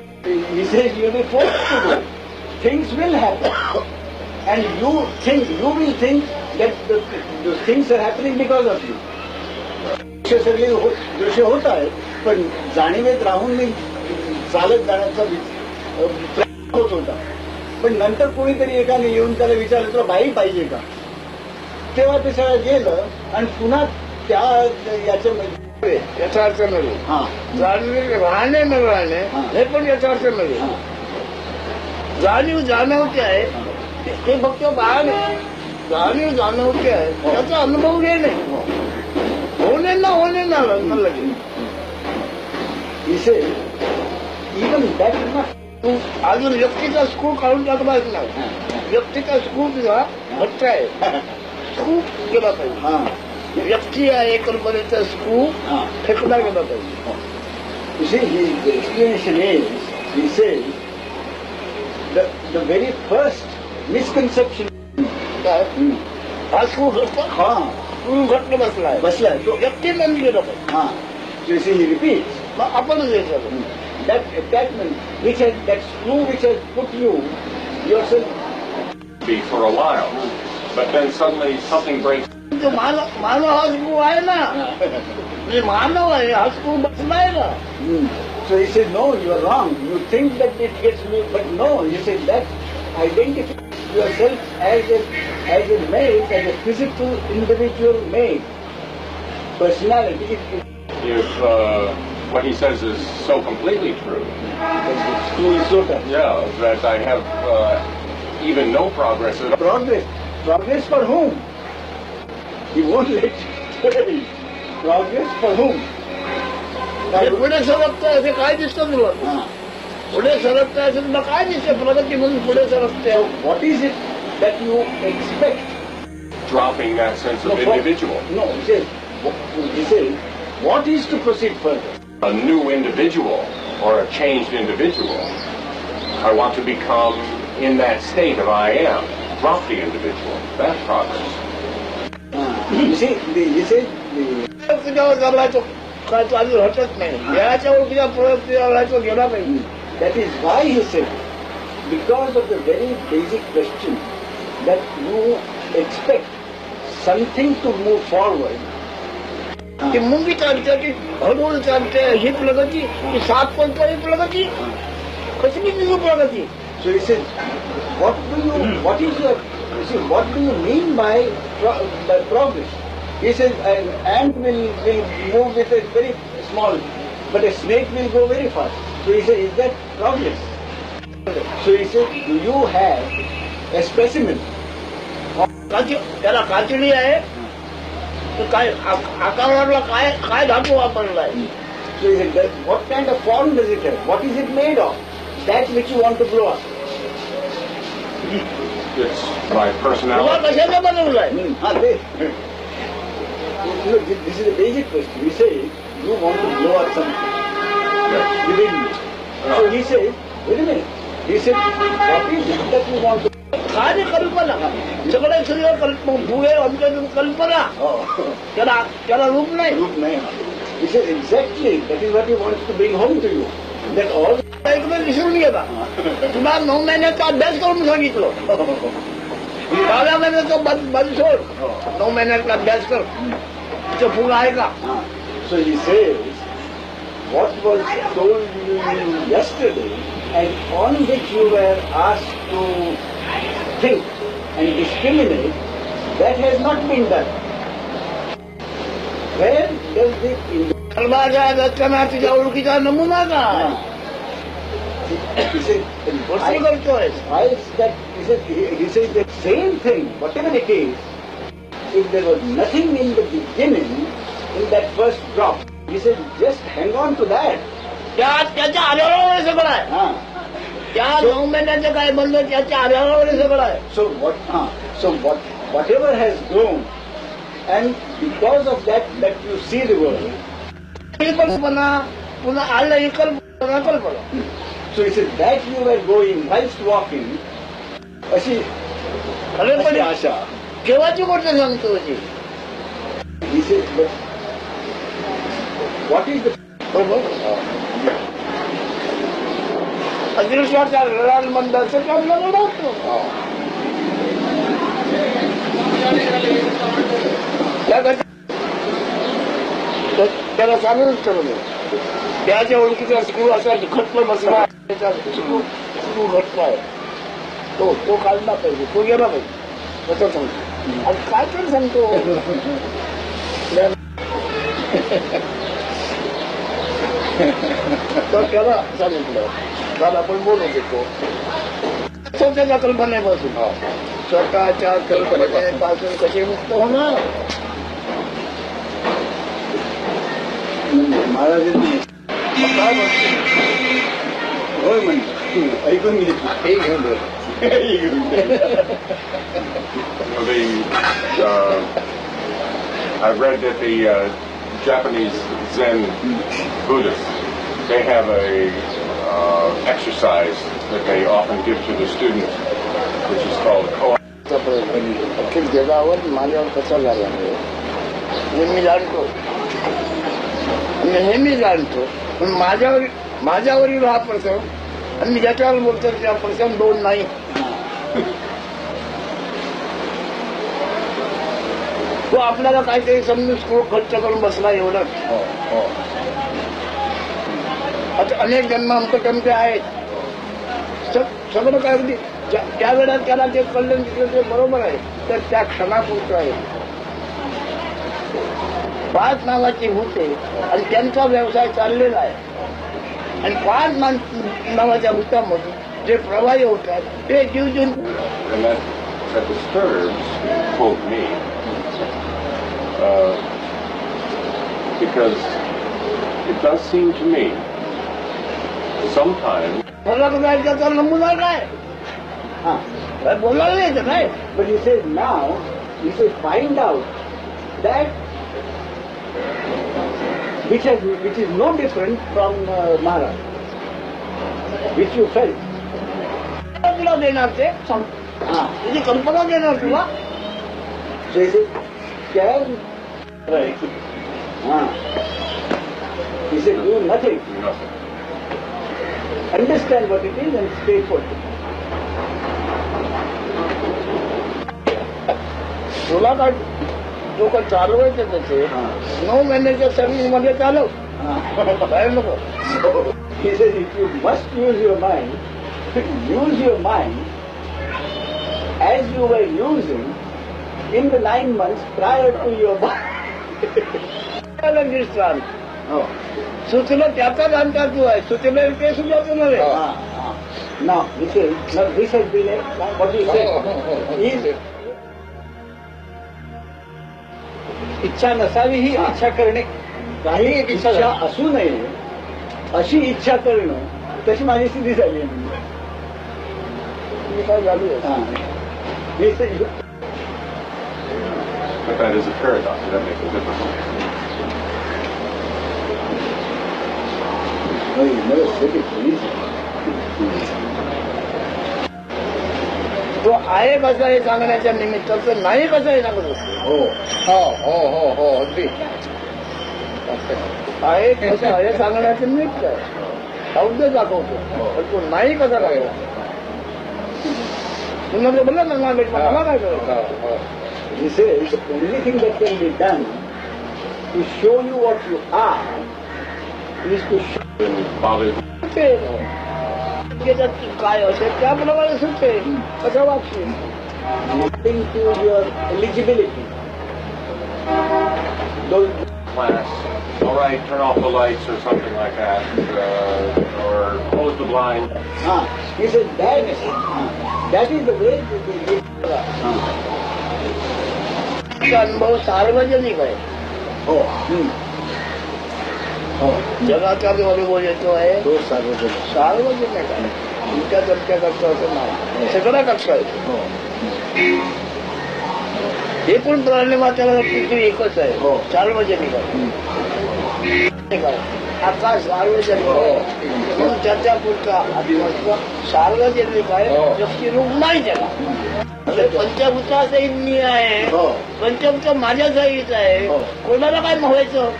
he says you will be forced to do. Things will happen. And you will think that the things are happening because of you. सगळे दृश्य होत आहे, पण जाणीवेत राहून मी चालत जाण्याचा प्रयत्न होत होता. पण नंतर कोणीतरी एकाने येऊन त्याला विचारलं तुला बाई पाहिजे का? तेव्हा ते सगळं गेलं आणि पुन्हा त्या याच्यामध्ये याचा अर्थ नव्हे. जाणीव राहणे न राहणे हे पण याचा अर्थ नव्हे. जाणीव जाणवते आहे ते फक्त बाहेर जाणीव जाणवते आहे त्याचा अनुभव घेणे होणे ना लगे. Even that is not. तू अजून व्यक्तीचा स्कूप काढून टाकलाच ना. व्यक्तीचा स्कूप जेव्हा घट्ट आहे स्कूप केला पाहिजे. व्यक्ती आहे कल्पनेचा स्कूप फेकला गेला पाहिजे. You see, the explanation is, he says, the very first misconception. काय हा स्कूप घट्ट बसलाय तो व्यक्ती नंद गेला पाहिजे. So you see, he repeats. मग आपणच हे झालं. That attachment, that screw which has put you, yourself. be for a while, but then suddenly something breaks. मानव हा स्कूप आहे ना. मी मानव आहे हा स्कूप बसलाय ना. So he said, no, you are wrong. You think that it gets me, but no, you said that identify yourself as a mate, as a physical individual mate, personality. If what he says is so completely true, yeah, that I have even no progress at all. Progress for whom? He won't let you say. Progress for whom? पुढे सरकतंय असे काय दिसतं तुला? पुढे सरकतंय असं तुला काय दिसतं? प्रगती म्हणून पुढे सरकते. What is it that you expect? Dropping that sense of individual. No, he says, what is to proceed further? A new individual or a changed individual. I want to become in that state of I am. Drop the individual. That's progress. You see, he says that is why he said, because of the very basic question that you expect something to move forward. ती मुंगी चालते की हळूहळू चालते ही प्रगती की सात कोणतरी प्रगती कसली तुझी प्रगती. So he says, what do you mean by progress? He says an ant will move with a very small, but a snake will go very fast. So he says, is that progress? So he says, do you have a specimen? त्याला कातडी आहे काय आकाराला काय काय धातू वापरला आहे. So he said, what kind of form does it have? What is it made of? That which you want to blow up. It's my personality. तुला कशाने बनवलाय. This is a basic question. We say, you want to blow up something within you. So he says, wait a minute. He said, what is it that you want to? काय कल्पना सगळे सगळं भुगे आमच्या कल्पना त्याला रूप नाही. He says, exactly, that is what he wants to bring home to you. That all एकदम विसरून गेला. तुला 9 महिन्याचा अभ्यास करून सांगितलं. 12 महिन्याचा बंद सोड. 9 महिन्याचा अभ्यास कर. तुझं फुगा आहे का. So he says, what was told you yesterday and on which you were asked to think and discriminate, that has not been done. Where does the कल्बाचा रचना तुझ्या ओळखीचा नमुना का. he said, कसं करतोय. why is that? He says the same thing, whatever it is, if there was nothing in the beginning, in that first drop, he said, just hang on to that. त्याच्या आधारावर सगळं आहे. त्या 9 महिन्याचं काय बनलं त्याच्या आधारावर सगळं आहे. So whatever has grown, and because of that you see the world. कल्पना पुन्हा आलं ही कल्पना. So he said that you were going whilst walking. अशी आशा केव्हाची गोष्ट सांगतो होती. He said, but what is the अदृश्याच्या लढाल मंदाचं काम लढवतो. त्याला सांगूनच करू नये. त्याच्या ओळखीचा स्क्रू असा घट्ट बसला स्क्रू घट्ट आहे तो काढला पाहिजे. तो गेला पाहिजे असं सांगतो. आणि काय तर सांगतो. तर त्याला सांगितलं त्याला आपण बोलू देतो. स्वतःच्या कल्पनेपासून स्वतःच्या कल्पनेपासून कसे मुक्त होणार. महाराजांनी होय म्हणतो ऐकून घेतलं. हे घेऊन I've read that the Japanese Zen Buddhists, they have a exercise that they often give to the students, which is called अखेर जगावर माझ्यावर कसा झाला मी जाणतो. नेहमी जाणतो पण माझ्यावरील हा प्रसंग आणि मी ज्याच्यावर बोलतो त्या प्रसंग दोन नाही. तो आपल्याला काहीतरी समजून स्क्रू खर्च करून बसला एवढंच. आता अनेक जन्म अंकटंके आहेत. सगळं काय अगदी त्या वेळात त्याला जे कळलं तिथलं ते बरोबर आहे. तर त्या क्षणापुरतं आहे. 5 नावाची भूते आणि त्यांचा व्यवसाय चाललेला आहे. आणि 5 नावाच्या भूतामधून जे प्रवाही होतात ते जीवजंतू. that disturbs quote me because it does seem to me sometimes त्याचा नमुना काय बोलायला नाही काय. But he says now, he says find out that which is no different from Maharaj, which you felt. तुला देणार ते तुझी कल्पना देणार तुला. So he says, care? Right. He said, do nothing. Nothing. Understand what it is and stay put. तुला काय लोक चालवायचं त्याचे 9 महिन्याच्या सर्व्हिस मध्ये चालव बाहेर नको. He says, if you must use your mind, use your mind as you were using in the 9 months prior to your birth. सुचलं त्याचाच अंतर तू आहे, सुचलं ते सुचवतो नव्हे. Now, this has been what you say is इच्छा नसावी ही इच्छा करणे, काही इच्छा असू नये अशी इच्छा करणं, तशी माझी स्थिती झाली आहे. मी काय झाली But that is a paradox. That makes it difficult. No, you never said it easy. तो आहे कसं हे सांगण्याच्या निमित्ताचं नाही कसं हे सांगत असतो. हो अगदी आहे कसं आहे सांगण्याचं निमित्त आहे, शब्द दाखवतो पण तो नाही कसा लागला. तुम्ही बोलला ना मला काय करायचं. He says the only thing that can be done to show you what you are is to show काय असेल त्याप्रमाणे सुटते कसं वागशील. nothing to your eligibility. Those Class. All right, turn off the lights or something like that, or close the blind. he says that is the way to be. अनुभव सार्वजनिक आहे. जगाचा जो अनुभव येतो आहे तो सार्वजनिक आहे. तुमच्या चमक्या कक्षा असं नाही, सगळा कक्षा येतो. एकूण प्राणी मात्राला पृथ्वी एकच आहे, सार्वजनिक आहे. आकाश सार्वजनिक आहे म्हणून त्याच्या पुढचा सार्वजनिक आहे, व्यक्तिरूप नाही त्याला. पंचभूता सैन्य आहे, पंचभूत माझ्या सहित आहे. कोणाला काय व्हायचं,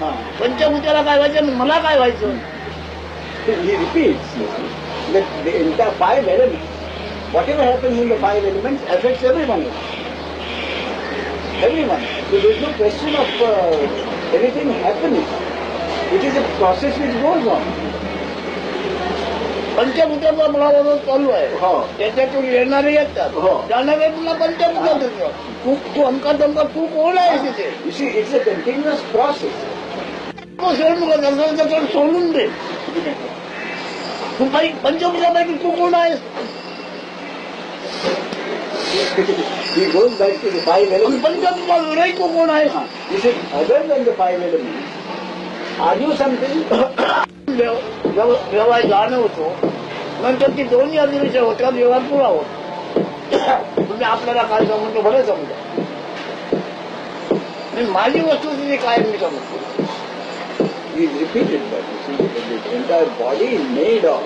पंचभूताला काय व्हायचं, मला काय व्हायचं. He repeats that the entire 5 elements, whatever happens in the 5 elements affects everyone. Everyone. So there is no question of anything happening. It is a process which goes on. पंचभूताचा मला चालू आहे, त्याच्यातून येणारे येतात, जाणारे पुन्हा पंचभूतात येतात. तू अमका तमका तू कोण आहे तिथे. You see, it's a continuous process. तो सोडून सोडून दे. तू पंचभूतापैकी तू कोण आहेस. He goes back to the 5 elements. पंचभूता वेळी तू कोण आहेस. He said, other than the 5 elements, are you something? व्यवहार जाणवतो, नंतर ती दोन्ही अधिवेशन होत्या, व्यवहार पुरा होतो. तुम्ही आपल्याला काय समजतो भले समजा, माझी वस्तुस्थिती काय मी समजतो. He repeated that. You see, the entire body is made of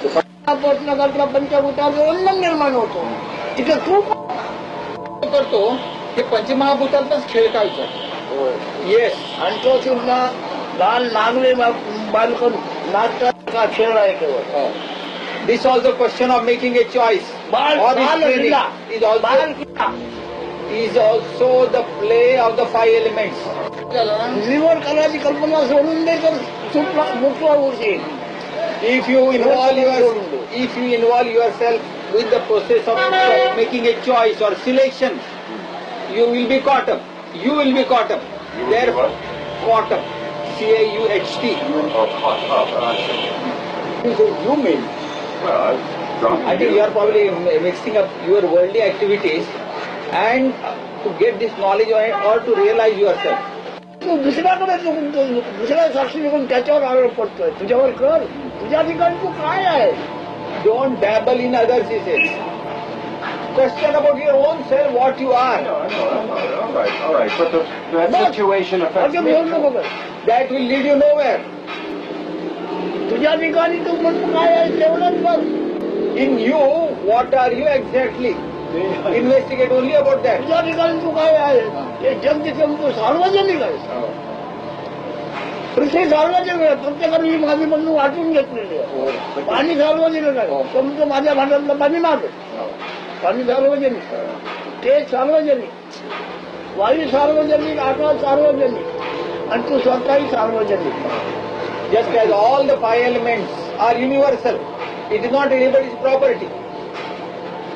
the प्रश्न करता पंचभूताचं उल्लंघन निर्माण होतो. तिथे तू करतो हे पंचमहाभूतातच खेळ काढतो. येस, आणि तो सुद्धा लहान नागले बालकन नाचतात का खेळ आहे केवळ. This also question of making a choice. Is also the play of the 5 elements. निवड करायची कल्पना सोडून दे तर मुक्त होईल. If you involve yourself with the process of making a choice or selection, you will be caught up. You will be caught up. Therefore, caught up. CAUHT. Caught up. you made. Well, I think you are probably mixing up your worldly activities and to get this knowledge or to realize yourself. तू दुसऱ्याकडे दुसऱ्या साक्षी निघून त्याच्यावर आरोप पडतोय. तुझ्यावर कर, तुझ्या ठिकाणी तू काय आहे. Don't dabble in others, he says. Question about your own self, what you are. all right. But that situation affects me. That will lead you nowhere. तुझ्या ठिकाणी तू म्हणतो काय आहे तेवढंच बघ. In you, what are you exactly? Investigate only about that. तुझ्या ठिकाणी तू काय आहे हे जग जिथे म्हणतो सार्वजनिक आहे. पृथ्वी सार्वजनिक आहे. प्रत्येकाने ही माझी म्हणून वाटून घेतलेली आहे. पाणी सार्वजनिक आहे. तो म्हणतो माझ्या भांड्यातलं पाणी माझं. पाणी सार्वजनिक, ते सार्वजनिक, वायू सार्वजनिक, आकाश सार्वजनिक आणि तू स्वतःही सार्वजनिक. Just as all the 5 elements are universal, it is not anybody's property.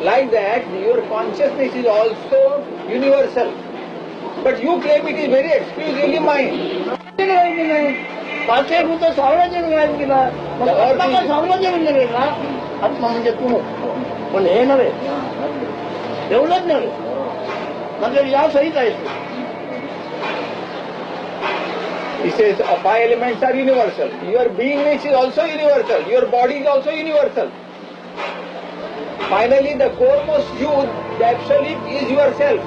Like that, your consciousness is also universal. But you claim it is very exclusively mine. पाचही भूत सार्वजनिक आहेत की ना, मग आत्मा काय सार्वजनिक नव्हे का? आत्मा म्हणजे तू, पण हे नव्हे, एवढंच नव्हे, म्हणजे या सहित आहेस तू. He says 5 elements are universal. Your beingness is also universal. Your body is also universal. Finally, the foremost you, the absolute, is yourself.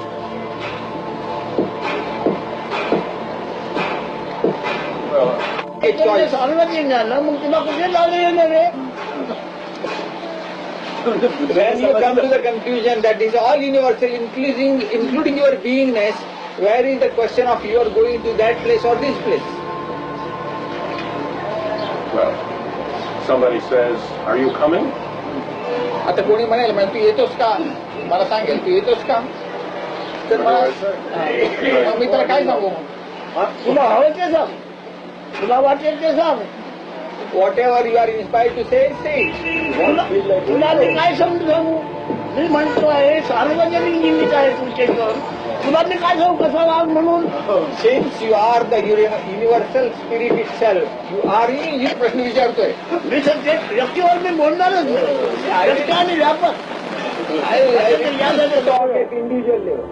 ते सार्वजनिक झालं, मग तुला कुठे लावले येणार रे? When you come to the conclusion that is all universal, including your beingness, where is the question of you are going to that place or this place? Well, somebody says, are you coming? आता कोणी म्हणाल म्हणजे तू येतोस का, मला सांगेल तू येतोस का, तर मला मग मी त्याला काय सांगू? तुला हवं ते सांग, तुला वाटेल ते सांग. Whatever you are inspired to say, say. तुला मी काय समजू सांगू? मी म्हणतो आहे सार्वजनिक निमित्त आहे तुमच्याकडे, तुला मी काय सांगू कसा वाग म्हणून? Since you are the universal spirit itself, you are ही प्रश्न विचारतोय. मी सध्या व्यक्तीवर मी बोलणारच नाही, व्यक्ती आणि व्यापक. Individual level.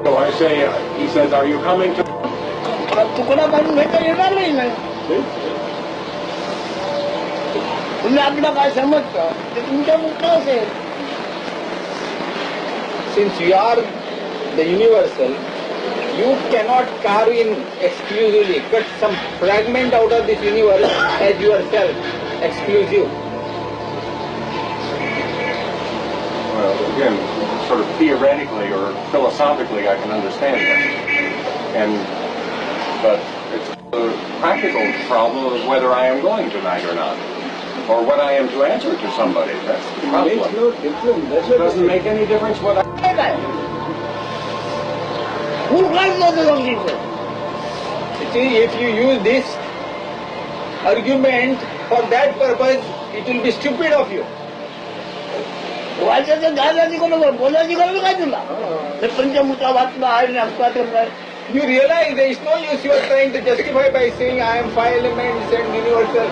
So I say, he says, are you coming to? तुकडा पाडून भेटा येणार नाही. तुम्ही आपलं काय समजता ते तुमच्या मुक्त असेल. Since you are the universal, you cannot carve in exclusively, cut some fragment out of this universe as yourself, exclusive. Well, again, sort of theoretically or philosophically, I can understand that. But it's a practical problem of whether I am going tonight or not, or what I am to answer to somebody. That's the problem. It makes no difference. That's It what doesn't make any difference what I... Who was not the wrong people? See, if you use this argument for that purpose, it will be stupid of you. वाचायचं गायलाची कोण बोलायची गरज काय तुला? ते पंचमुद्रा वाचला आहे असता. You realize there is no use you are trying to justify by saying I am 5 elements and universal.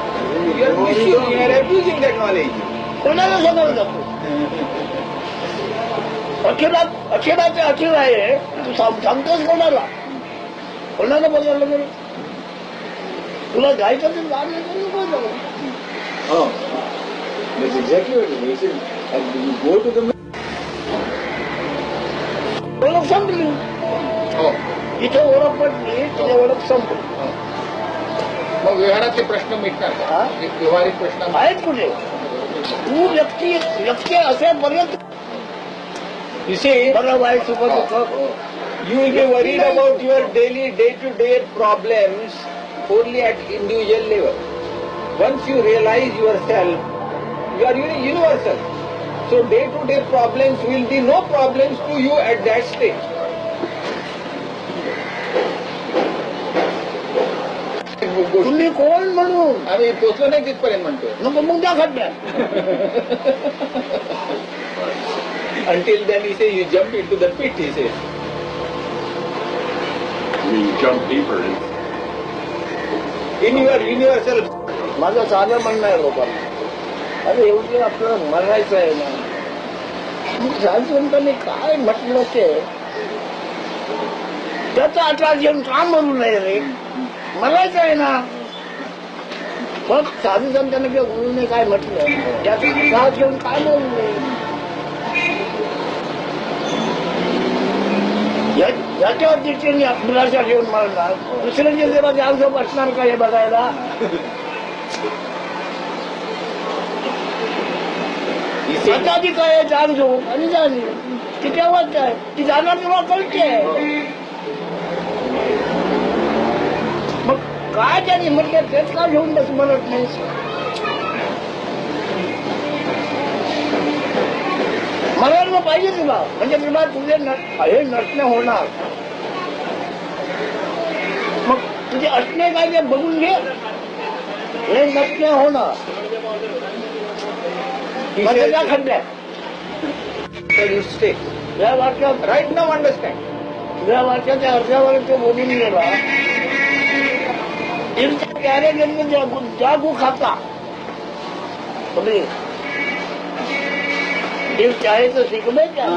You are misusing, you are abusing that knowledge. कोणाला समोर जातो? अखिराचे अखिर आहे, तू सांगतोस कोणाला? कोणाला बोलायला बरं? तुला जायचं तर जा, नाही नको जाऊ. Oh, that's exactly what it is. And you go to the... ओळख संपली. इथे ओळख पडली, तिथे ओळख संपली. मग व्यवहाराचे प्रश्न मिटणार का? व्यवहारिक प्रश्न आहेत कुठे? तू व्यक्ती असेपर्यंत You see, बरं वाईट सुख दुःख. you will be worried about your daily, day-to-day problems only at individual level. Once you realize yourself, you are universal. So day-to-day problems will be no problems to you at that stage. तुम्ही कोण म्हणून आम्ही पोचलो नाही तिथपर्यंत म्हणतोय. नको मग त्या खड्ड्यात. Until then he says you jump into the pit, he says. You jump deeper in. In your universal. माझं साधं म्हणणं आहे लोकांना, अरे एवढी आपल्याला मरायचं आहे ना. साधुसंतांनी काय म्हटलं ते त्याचा आचार घेऊन का म्हणू नये रे? मरायचं आहे ना. मग साधुसंतांनी किंवा गुरुने काय म्हटलं त्याचा आचार घेऊन काय म्हणू नये? याच्यावर तिथे अभ्यासा घेऊन म्हणणार दुसऱ्यांच्या देवा जाऊ बसणार का हे बघायला? He आता ती काय जाग झोप आणि झाली ती तेव्हाच आहे ती जाणार तेव्हा कळते. मग काय त्यांनी म्हटलं तेच का घेऊन बस म्हणत नाही. मला पाहिजे तुला म्हणजे तुला तुझे हे नटणे होणार. मग तुझे असणे काय ते बघून घे हे नटणे होणार त्या खड्ड्यात. या वाक्यात Right now understand. या वाक्याच्या अर्ध्यावर तो बोलून गेला त्याने जन्म जागू खाता दिल चाहे तो सीखने क्या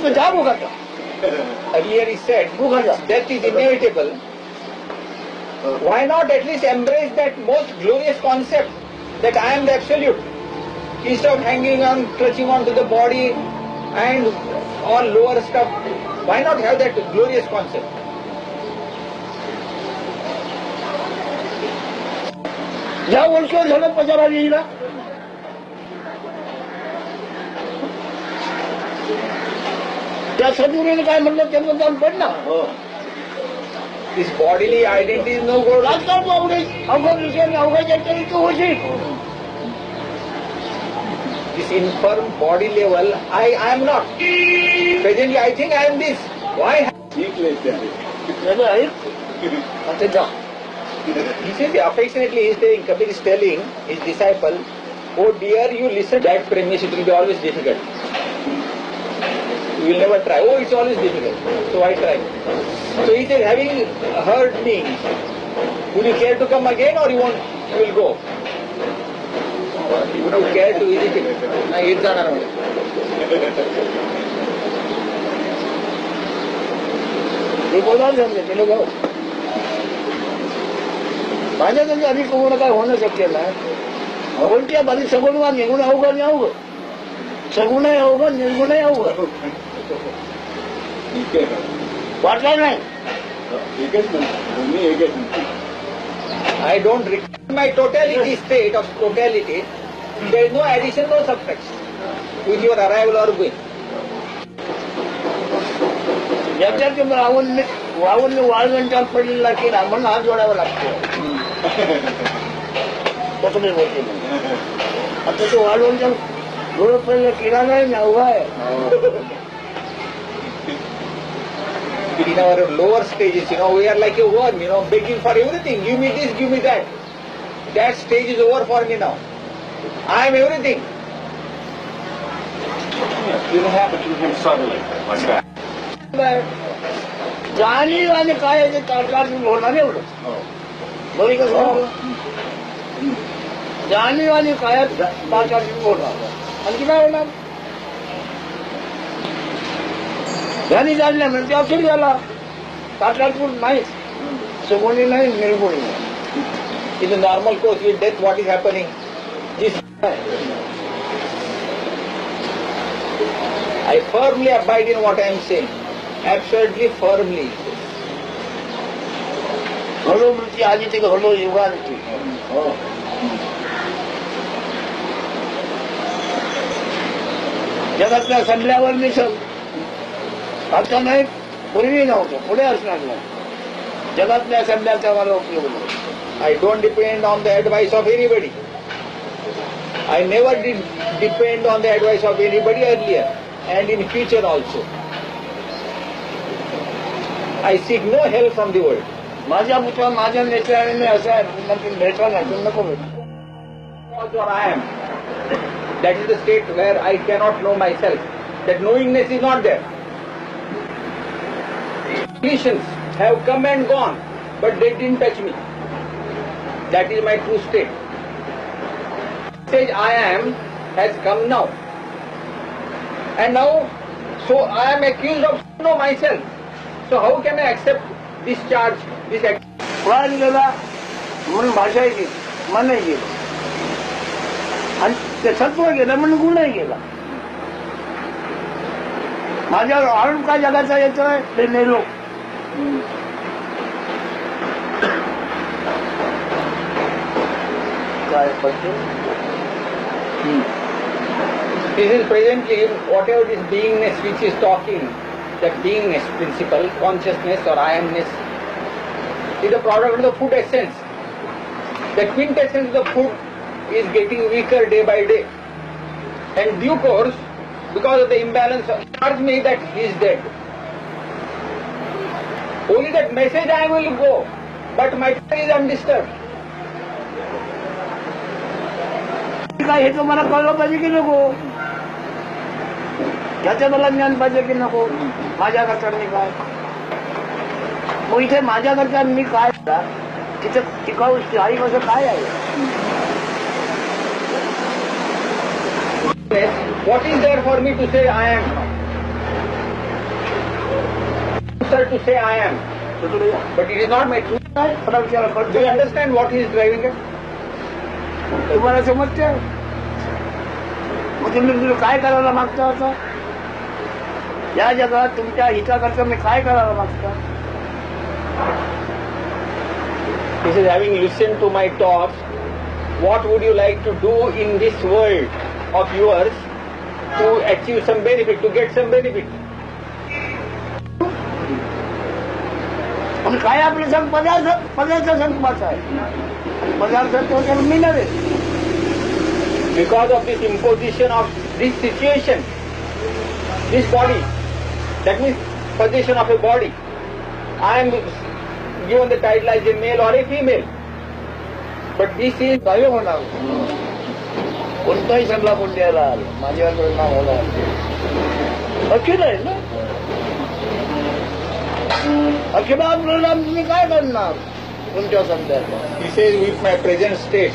तो जागू खाता. Earlier he said, death is inevitable. Why not at least embrace that most glorious concept that I am the absolute? Instead of hanging on, clutching on to the body and all lower stuff, why not have that glorious concept? ज्या वर्ष झालं पचारा येईला त्या सद्गुरूने काय म्हणलं त्याचं जाऊन पड ना. This bodily identity is no good. लागतात तू अवघड विषयाने अवघड तरी तू होशील. This infirm body level, I am not. Presently I think I am this. Why? आता जा He says affectionately, he is saying, Kabir is telling his disciple, oh dear, you listen that premise, it will be always difficult. You will never try. Oh, it's always difficult. So why try? So he says, having heard me, would you care to come again or you will go? Would you care to visit it? No, it's not around. हे बोलायला सांगते ते लोक माझ्या त्यांच्या अधिक कोण काय होणं शक्य नाही. कोणत्या बाजू सगुण निघून अवघड नाही अवघड सगुणही अवघड निर्गुणही अवघड वाटलं नाही. I don't require my totality state of totality. There is no addition, no subtraction with your arrival or going. याच्यात वावरने वाळवंटात पडलेला केला म्हणून हात जोडावा लागतो. तसं होते आता तो वाळवंटात डोळं पडलेला केला नाही ना उभा आहे. In our lower stages, we are like a worm, begging for everything. Give me this, give me that. That stage is over for me now. I am everything. It'll happen to him suddenly, like that. जाणीव आणि काय होणार एवढं बरी कसं जाणीव आणि काय होणार आणखी काय होणार. ध्यानी जाणल्या म्हणजे अखेर झाला ताटलाटपूर नाहीच सगुणी नाही निर्गुणी नाही. In the normal course with death, what is happening? This I firmly abide in what I am saying. Absolutely firmly. घडो मृत्यू आधी ते घडो युगांती. जगातल्या संपल्यावर मिसल आता नाही पूर्वी नव्हतं पुढे असणार नाही. जगातल्या संपल्याचा मला उपयोग नाही. I don't depend on the advice of anybody. I never did depend on the advice of anybody earlier and in future also. I seek no help from the world. माझ्या पुत्र माझ्या नेत्याने असं आहे भेटवा नाही नको भेट. What I am. That is the state where I cannot know myself. That knowingness is not there. Conditions have come and gone, but they didn't touch me. That is my true state. Stage I am has come now. And now, so I am accused of know myself. So how can I accept this charge, this act? पुराण गेला म्हणून भाषाही गेली मनही गेलं आणि ते सत्व गेलं म्हणून गुणही गेला. माझ्यावर आळून काय जगाचा येतोय ते नेलो. काय पडते This is presently whatever this beingness which is talking, that beingness principle, consciousness or I amness, is the product of the food essence. The quintessence of the food is getting weaker day by day. And due course, because of the imbalance, tells me that he is dead. Only that message I will go, but my time is undisturbed. काय हे तुम्हाला कळलं पाहिजे की नको, याचं मला ज्ञान पाहिजे की नको. माझ्याकरता मी काय, मग इथे माझ्याकरता मी काय, तिथे टिकाऊ स्थायी कसं काय आहे. What is there for me to say I am? Sir, to say I am, but it is not my truth. Do you understand what he is driving at? तुम्हाला समजते. मग तुम्ही काय करायला मागता आता, या जगात तुमच्या हिताकरता मी काय करायला मागता. He says, having listened to my talks, what would you like to do in this world of yours to achieve some benefit, to get some benefit? पण काय आपलं संघ पदार्थ संघाचा आहे, पदार्थ तो मी नव्हे. Because of this imposition of this situation, this body, that means possession of a body, I am given the title as a male or a female. But this is काय होणार, कोणताही सल्ला कोण द्यायला माझ्यावर परिणाम होणार अखिल आहे ना. अखिलात परिणाम तुम्ही काय करणार तुमच्या संदर्भात. he says, with my present state,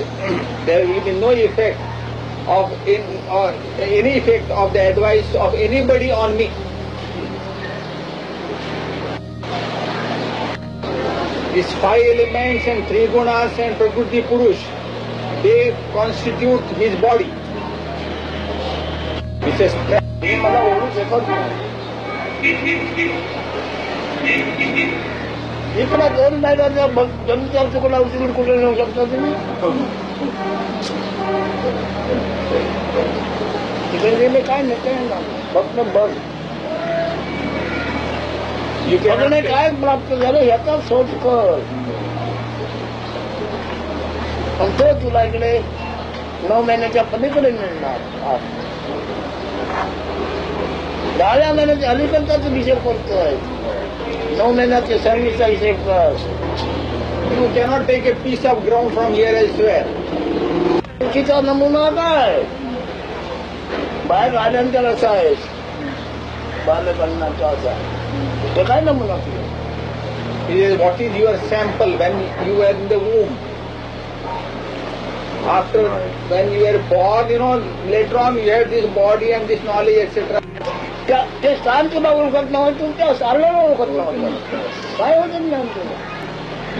there will be no effect of any effect of the advice of anybody on me. These 5 elements and 3 gunas and Prakriti Purush, they constitute his body. He says, हे मला ओळखू शकत नाही. इकडे 2 महिन्याच्या जमीच्या तुकडा उचलून कुठे नेऊ शकता तुम्ही. तिकडे गेले काय नेते फक्त बस. जगाने काय प्राप्त झालं ह्याचा शोध कर. पण तो तुला इकडे 9 महिन्याच्या पलीकडे मिळणार. 10 महिन्याच्या अलीकडचाच हिशेब करतोय. 9 महिन्याचे सर्व्हिसचा हिशेब कर. you cannot take a piece of ground from here elsewhere. चुकीचा नमुना काय, बाहेर आल्यानंतर असा आहे बालपणाचा असा ते काय नमुना तुला. He says, what is your sample when you were in the womb? After, when you were born, later on you have this body and this knowledge, etc. ते स्थान तुला ओळखत नाही, तुमच्या सारला ओळखत नाही. काय होतं ज्ञान तुला.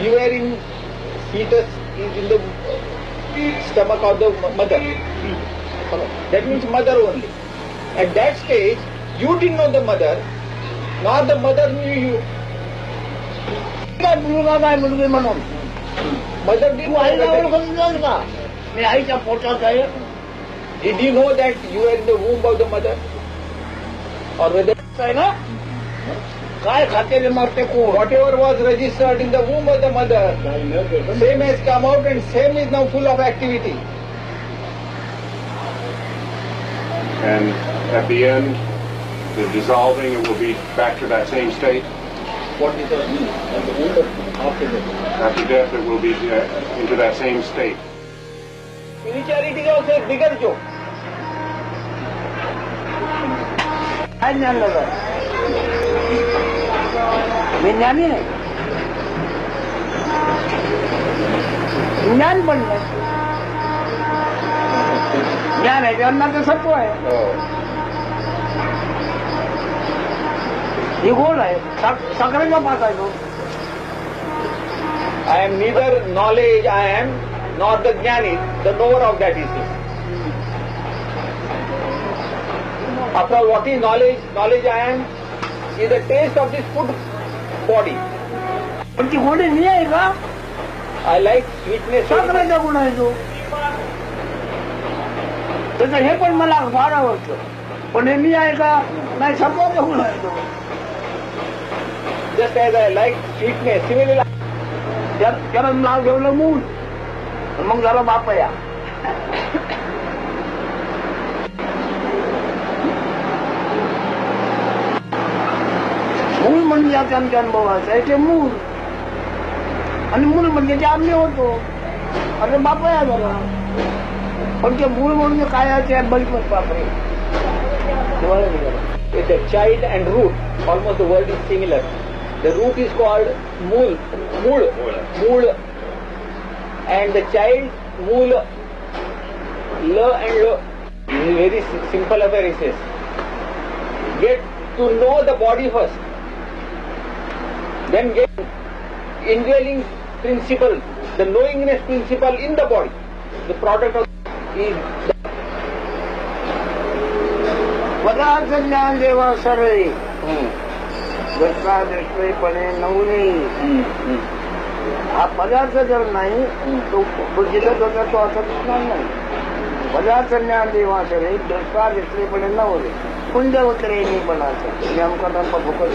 You were in fetus, is in the stomach of the mother. That means mother only. At that stage, you didn't know the mother, nor the mother knew you. काय मुलगा काय मुलगी म्हणून Mother didn't know आईला whether, ओळखत नाही का, मी आईच्या पोटात आहे. did you know that you were in the womb of the mother? Or whether आहे ना, काय खाते मारते कोण. whatever was registered in the womb of the mother, same has come out and same is now full of activity. And at the end, the dissolving, it will be back to that same state. What is the meaning? And the womb after death. After death, it will be into that same state. Spirituality is also a bigger joke. काय ज्ञान लागलं, मी ज्ञानी आहे. ज्ञान पण नाही, ज्ञान आहे ते अन्नाचं सत्व आहे. ही गोड आहे, साखरेचा पाक आहे तो. I am neither knowledge I am, nor the jnani, the knower of that is this. After all, what is knowledge? Knowledge I am is the taste of this food body. पण ती गोडी नाही आहे का, I like sweetness. साखरेचा गुण आहे तो. त्याचं हे पण मला फार आवडतं. पण हे मी आहे का नाही सगळं होऊन आहे. Just as I like sweetness, similarly, त्याला नाव ठेवलं मूल, मग झालं बापया. मूल म्हणजे आमच्या अनुभवाचं आहे ते मूल, आणि मूल म्हणजे ते आम्ही होतो. अरे बापया झाला. पण ते मूल म्हणजे काय आहे ते बघितलं बापरे. it's a child and root. Almost the word is similar. The root is called mool, and the child mool, la and lo. This is very simple affair. It says, get to know the body first, then get indwelling principle, the knowingness principle in the body. The product of is पदार्थ ज्ञान देवा सर्वे दृष्टा दृष्टीपणे नवले. हा पदार्थ जर नाही तो जिथत होता तो असं दिसणार नाही. पदार्थ ज्ञान देवा सर्वे दृष्टा दृष्टीपणे नवले कुंज उतरे निपणाचं नेमका फुकट.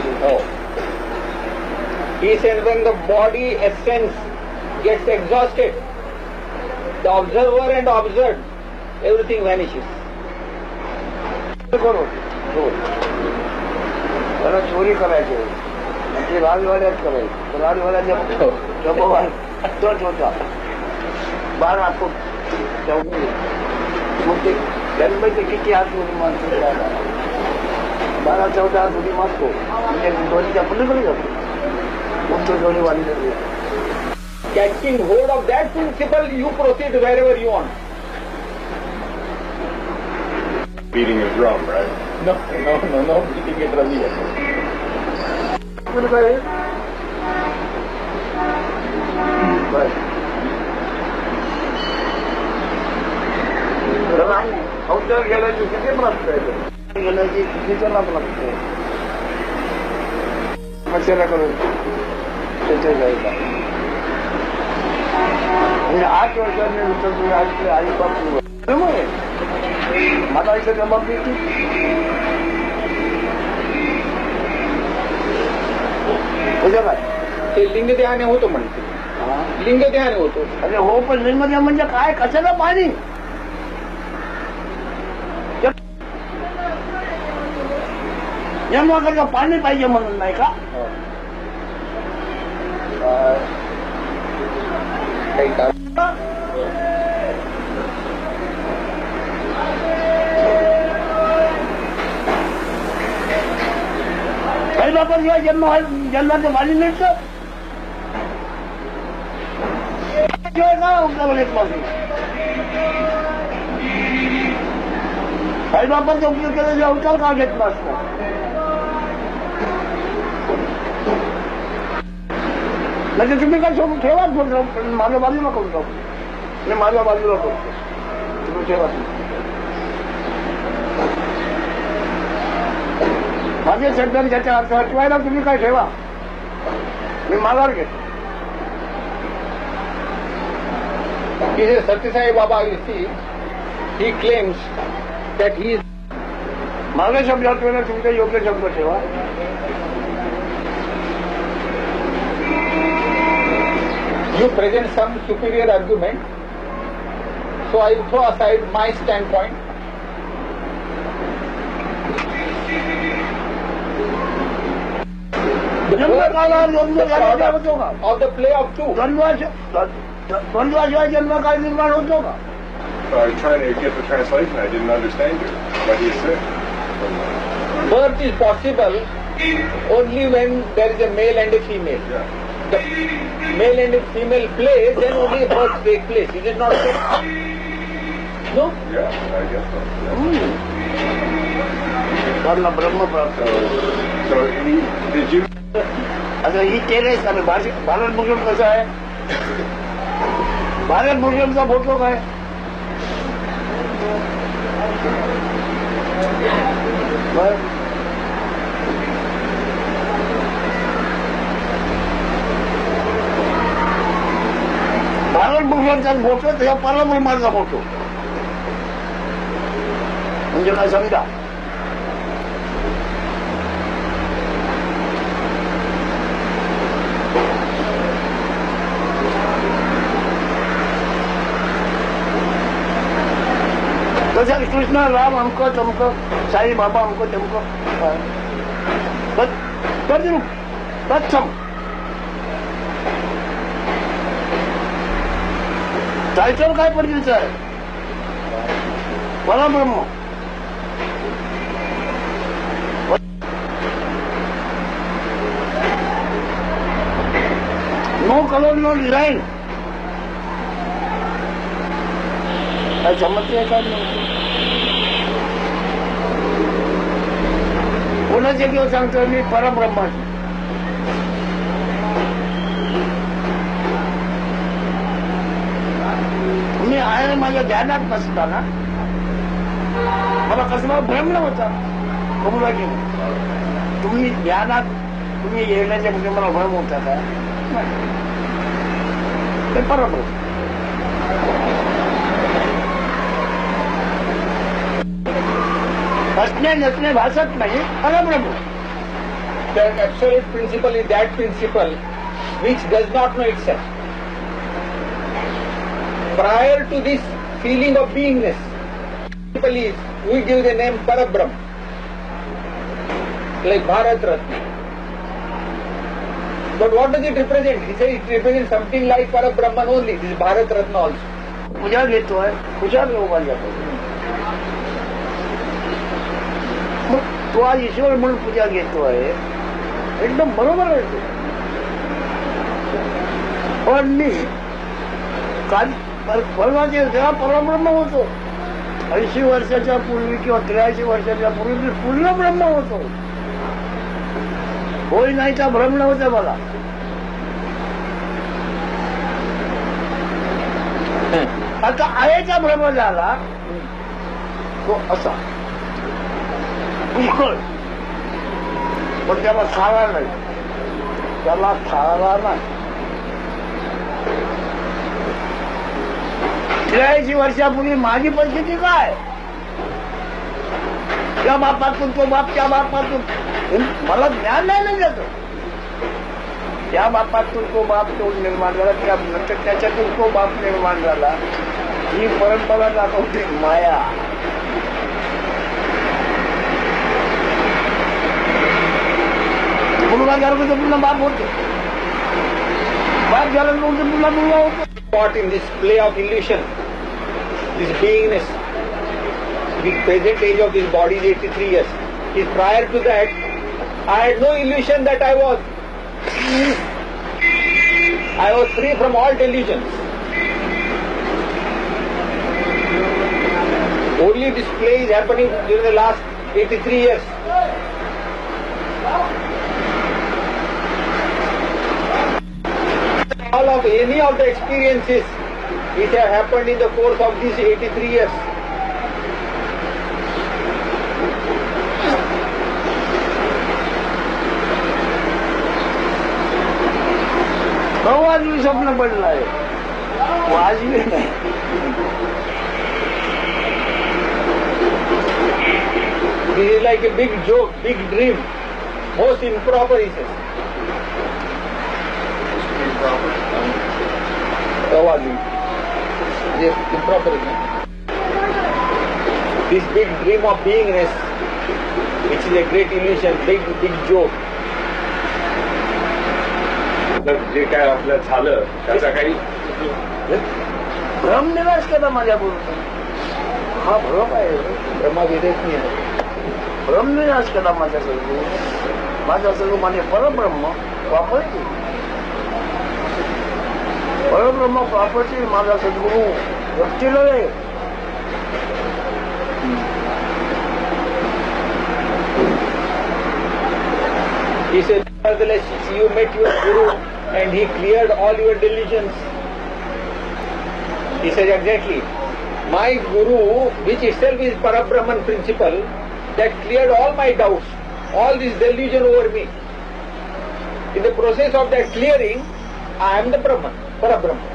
He says when the body essence gets exhausted, the observer and observed, everything vanishes. करू त्याला चोरी करायची, ती राजवाड्यात करायची. राजवाड्याच्या तोच होता 12 फूट. मग ते जन्माचे किती हात उडी मारतो, 12-14 हात उडी मारतो. म्हणजे दोन्हीच्या पलीकडे जातो. मग तो दोन्ही वाढलेली. Catching hold of that principle, you proceed wherever you want. Beating a drum, right? No beating a drum yet. औषध गेल्याची किती प्राप्त आहे, गेल्याची कितीचा लाभ लागतो. कशाला करून त्याच्या जायला म्हणजे 8 वर्षांनी तुम्ही आई बाप मला इथे जबाब देते. काय ते लिंग ध्यान होतो म्हणते. लिंग ध्यान होतो. अरे हो, पण लिंग ध्यान म्हणजे काय, कशाला पाणी. जन्माकरता पाणी पाहिजे म्हणून नाही का. पहिला पण जेव्हा जन्माचं पाणी मिळतं शिवाय काय उपयोग येत नाही. काही बापाचा उपयोग केल्याचा अवतार का घेत नसतो. म्हणजे तुम्ही काय सोडून ठेवा, माझ्या बाजूला करून टाकू. मी माझ्या बाजूला करतो, तुम्ही ठेवा. माझे शब्दांनी त्याच्या अर्थ हटवायला तुम्ही काय ठेवा, मी माघार घेतो. सत्यसाई बाबा, you see, he claims that he is. माझे शब्द हटवायला तुमचे योग्य शब्द ठेवा. You present some superior argument, so I throw aside my standpoint. Of the play of two. द्वंद्वाशिवाय जन्मकाळ निर्माण होतो का. So I was trying to get the translation. I didn't understand you. What he said. Birth is possible only when there is a male and a female. Yeah. The male and a female play, then only birth takes place. Is it not so? No? Yeah, I guess so. त्यांना ब्रह्म प्राप्त. So did you? आता ही केलंय का. भारत मुस्लिम कसा आहे, Bharat मुस्लिमचा photo काय. Bharat मुस्लिमचा photo, तेव्हा परब्रह्माचा photo. म्हणजे काय समजा. तसं कृष्ण राम अमको तमको साई बाबा अमको तमको तद्रूप तत्सम टायटल काय पडलेलं आहे परब्रह्म. No colour no design. काय समजते का कोणाचे किंवा सांगतो मी परब्रह्माची. मी आहे माझ्या ध्यानात नसताना मला कसला भ्रम नव्हता. कमलाजी तुम्ही ध्यानात तुम्ही येण्याच्या म्हणजे मला भ्रम होता का. ते परब्रह्म. असणे नसणे भासत नाही परब्रह्म. The absolute principle is that principle which does not know itself. Prior to this feeling of beingness, principle is, we give the name Parabrahm, like Bharat Ratna. But what does it represent? He says it represents something like Parabrahman only. This is Bharat Ratna also. पूजा घेतोय पूजा उभा जातो. मग तो आज ईश्वर म्हणून पूजा घेतोय एकदम बरोबर आहे. पण मी काल परवाचे जेव्हा परब्रह्म होतो 80 वर्षाच्या पूर्वी किंवा 83 वर्षाच्या पूर्वी मी पूर्ण ब्रह्म होतो. होय नाहीचा भ्रम नव्हता मला. आता आहेचा भ्रम झाला तो असा पुष्कळ. पण त्याला थाळा नाही. त्याला थाळा नाही. 83 वर्षापूर्वी माझी परिस्थिती काय. त्या बापातून तो बाप त्या बापातून मला ज्ञान नाही ना त्याचं. त्या बापातून तो बाप तो निर्माण झाला. त्याच्यातून तो बाप निर्माण झाला. ही परंपरा दाखवते माया. मुलगा झाला तर पुन्हा बाप होतो. बाप झाला तर पुन्हा मुलगा होतो. Caught in this play of illusion, this beingness, the present age of this body is 83 years. Is prior to that, I had no illusion that I was free from all delusions. Only this play is happening during the last 83 years. All of any of the experiences which have happened in the course of these 83 years. वाजवी स्वप्न पडलं आहे. वाजवी नाही. This is like a big joke, big dream, most improper, he says. Yes, improper. This big dream of beingness, which is a great illusion, big joke. जे काय आपलं झालं त्याचा काही भ्रम निराश केला माझ्या बरोबर. हा भ्रम आहे. ब्रह्माविदेश नाही आहे. भ्रम निराश केला माझ्या सगळं. माझ्या सगळं म्हणजे परब्रह्म प्रॉपर्टी. परब्रह्म प्रॉपर्टी माझा सद्गुरू व्यक्तीला आहे. He said, nevertheless, you met your Guru and he cleared all your delusions. He said, exactly. My Guru, which itself is Parabrahman principle, that cleared all my doubts, all this delusion over me. In the process of that clearing, I am the Brahman, Parabrahman.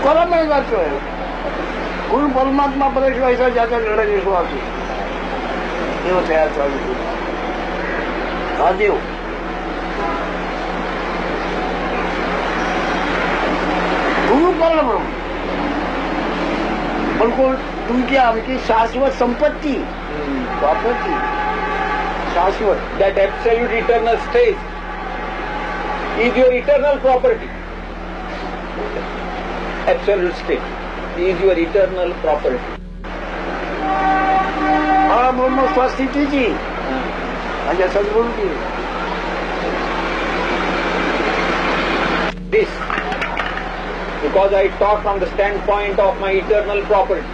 Tukaram में जातो है गुरु परमात्मा परेश वैसा जाकर लड़े विश्वास देव तैयार चालू देव गुरु परब्रह्म बिल्कुल तुमकी आमची शाश्वत संपत्ती प्रॉपर्टी शाश्वत That absolute eternal state is your eternal property. Absolute state is your eternal property. ब्रह्म स्वस्थिति जी अच्छा सदगुरु जी This, because I talk from the standpoint of my eternal property.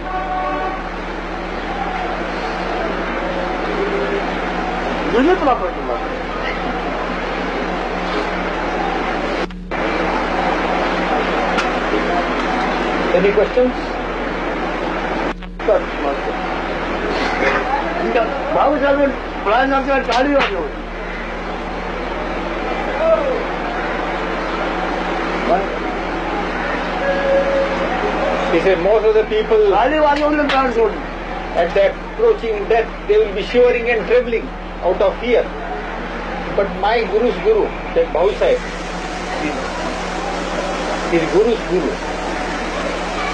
मुझे प्रॉपर्टी Any questions? भाव साहब प्लान आपका चालू हो गया He said most of the people खाली वालों ने प्राण छोड़ at the approaching death, they will be shivering and trembling out of fear. But my Guru's Guru, that Bhau Sahib, his Guru's Guru,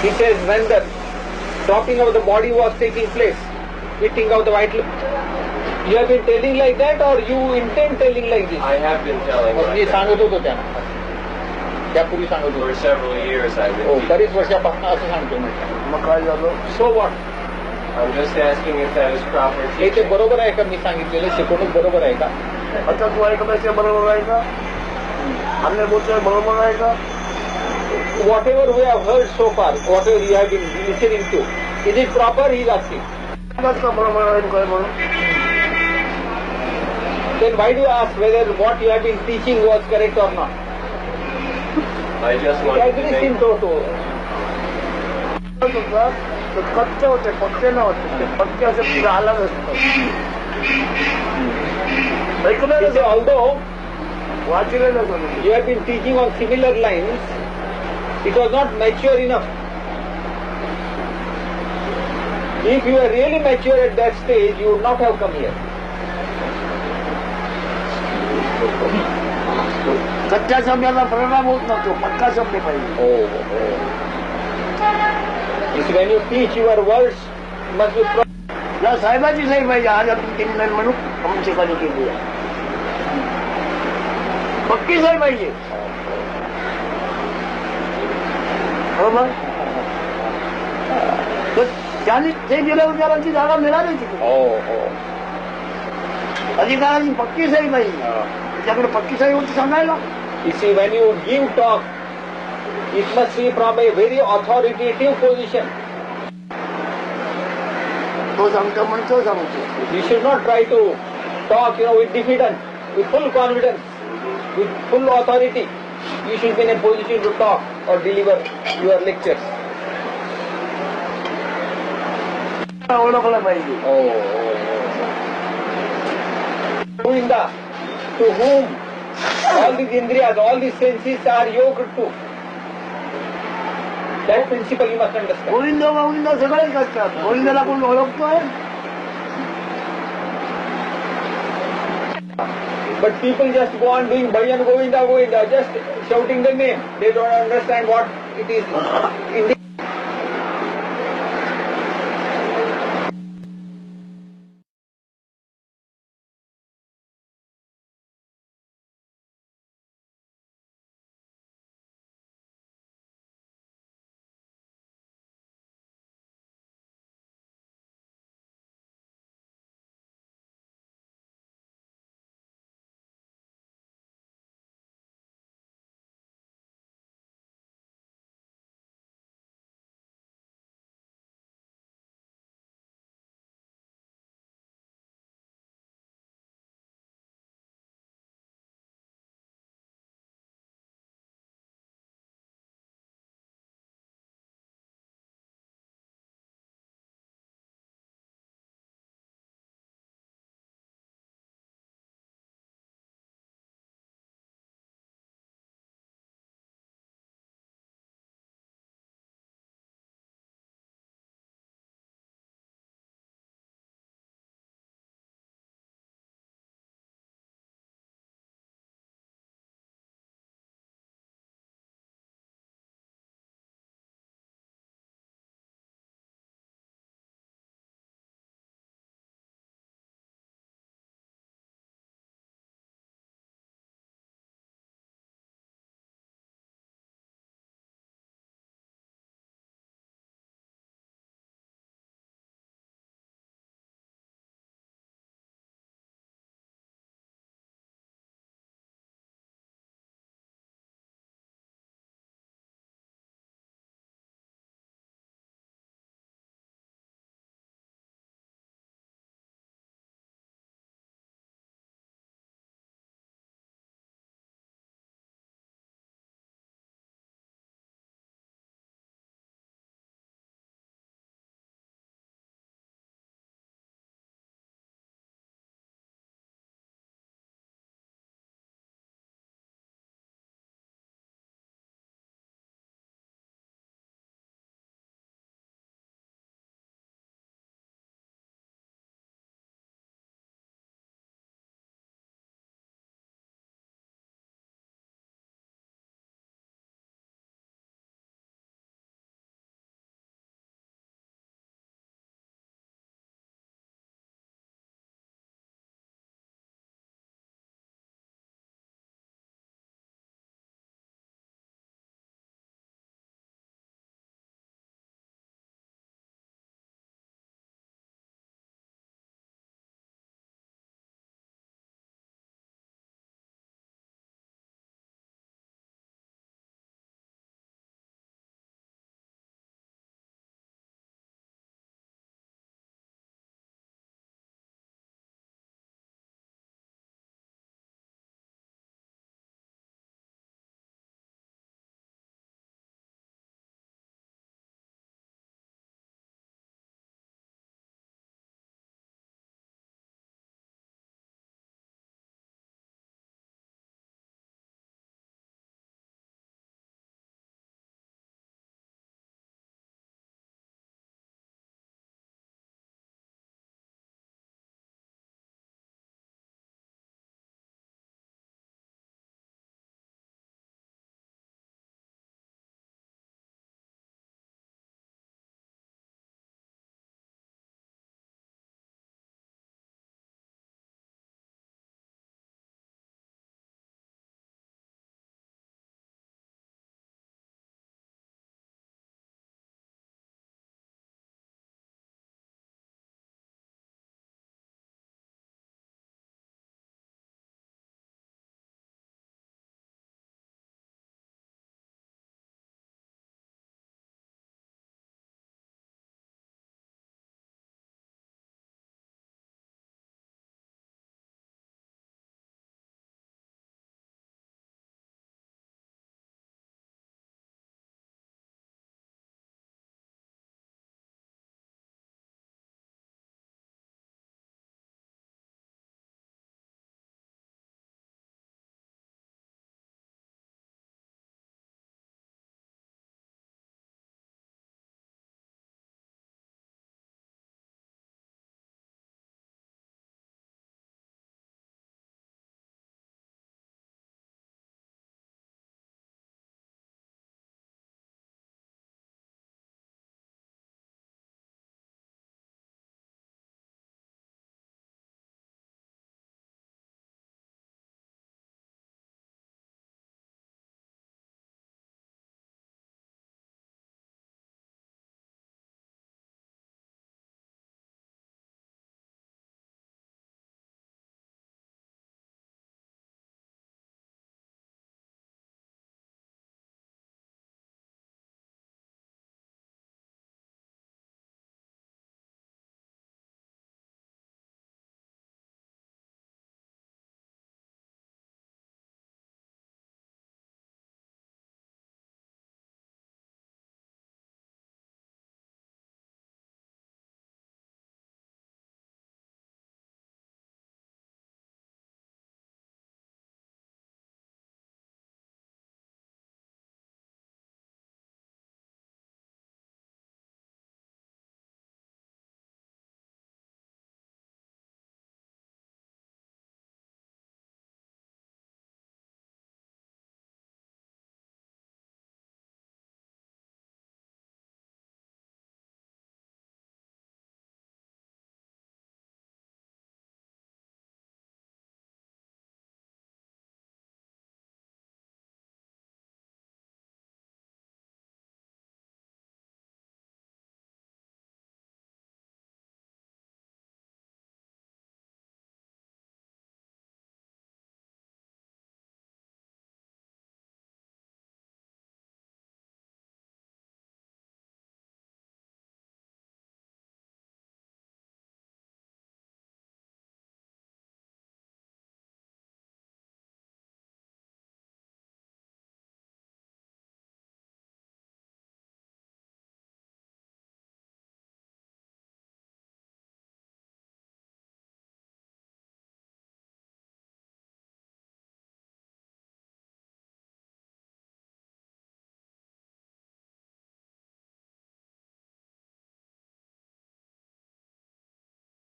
he says when the dropping of the body was taking place, eating of the white liquid, you have been telling like that or you intend telling like this? I have been telling हे like that. सांगत होतो त्यांना त्यापूर्वी सांगत होतो For several years I've been teaching. बरीच वर्षापासून असं सांगतो मी मग काय झालं so what I'm just asking if that is proper हे ते teaching. बरोबर आहे का मी सांगितलेलं शिकवणूक बरोबर आहे का आता तू ऐकण्याचे बरोबर आहे का अन्य बोलतोय बरोबर आहे का whatever we have heard so far, whatever you have been listening to, is it proper? He is asking. का बरोबर आहे काय म्हणून Then why do you ask whether what you have been teaching was correct or not? I just wanted to Agrees in make total. कच्चे होते पक्के नव्हते ते पक्के असे झाला नसतं He said, although वाचलेलं you have been teaching on similar lines, it was not mature enough. If you were really mature at that stage, you would not have come here. कच्च्या शब्दाला परिणाम होत नसतो पक्का शब्द पाहिजे When you teach, your words must be proper. या साहेबाची सही पाहिजे आज आपण 3 महिने म्हणून आपण शिकायला केली आहे पक्की सही पाहिजे हो मग त्यांनी ते दिल्या विचारांची जागा मिळाली तिथे अधिकारांची पक्की सही पाहिजे त्याच्याकडे पक्की सही होती सांगायला You see, when you give talk, it must be from a very authoritative position. तो सांगतो म्हणतो सांगतो You should not try to talk, with diffidence, with full confidence, with full authority. You should be in a position to talk or deliver your lectures. ओळखलं पाहिजे Govinda, to whom all these indriyas, all these senses are yoked to. That principle you must understand. Govind Govind सगळेच असतात गोविंदाला कोण ओळखतोय But people just go on doing bhajan Govinda Govinda, just shouting the name. They don't understand what it is in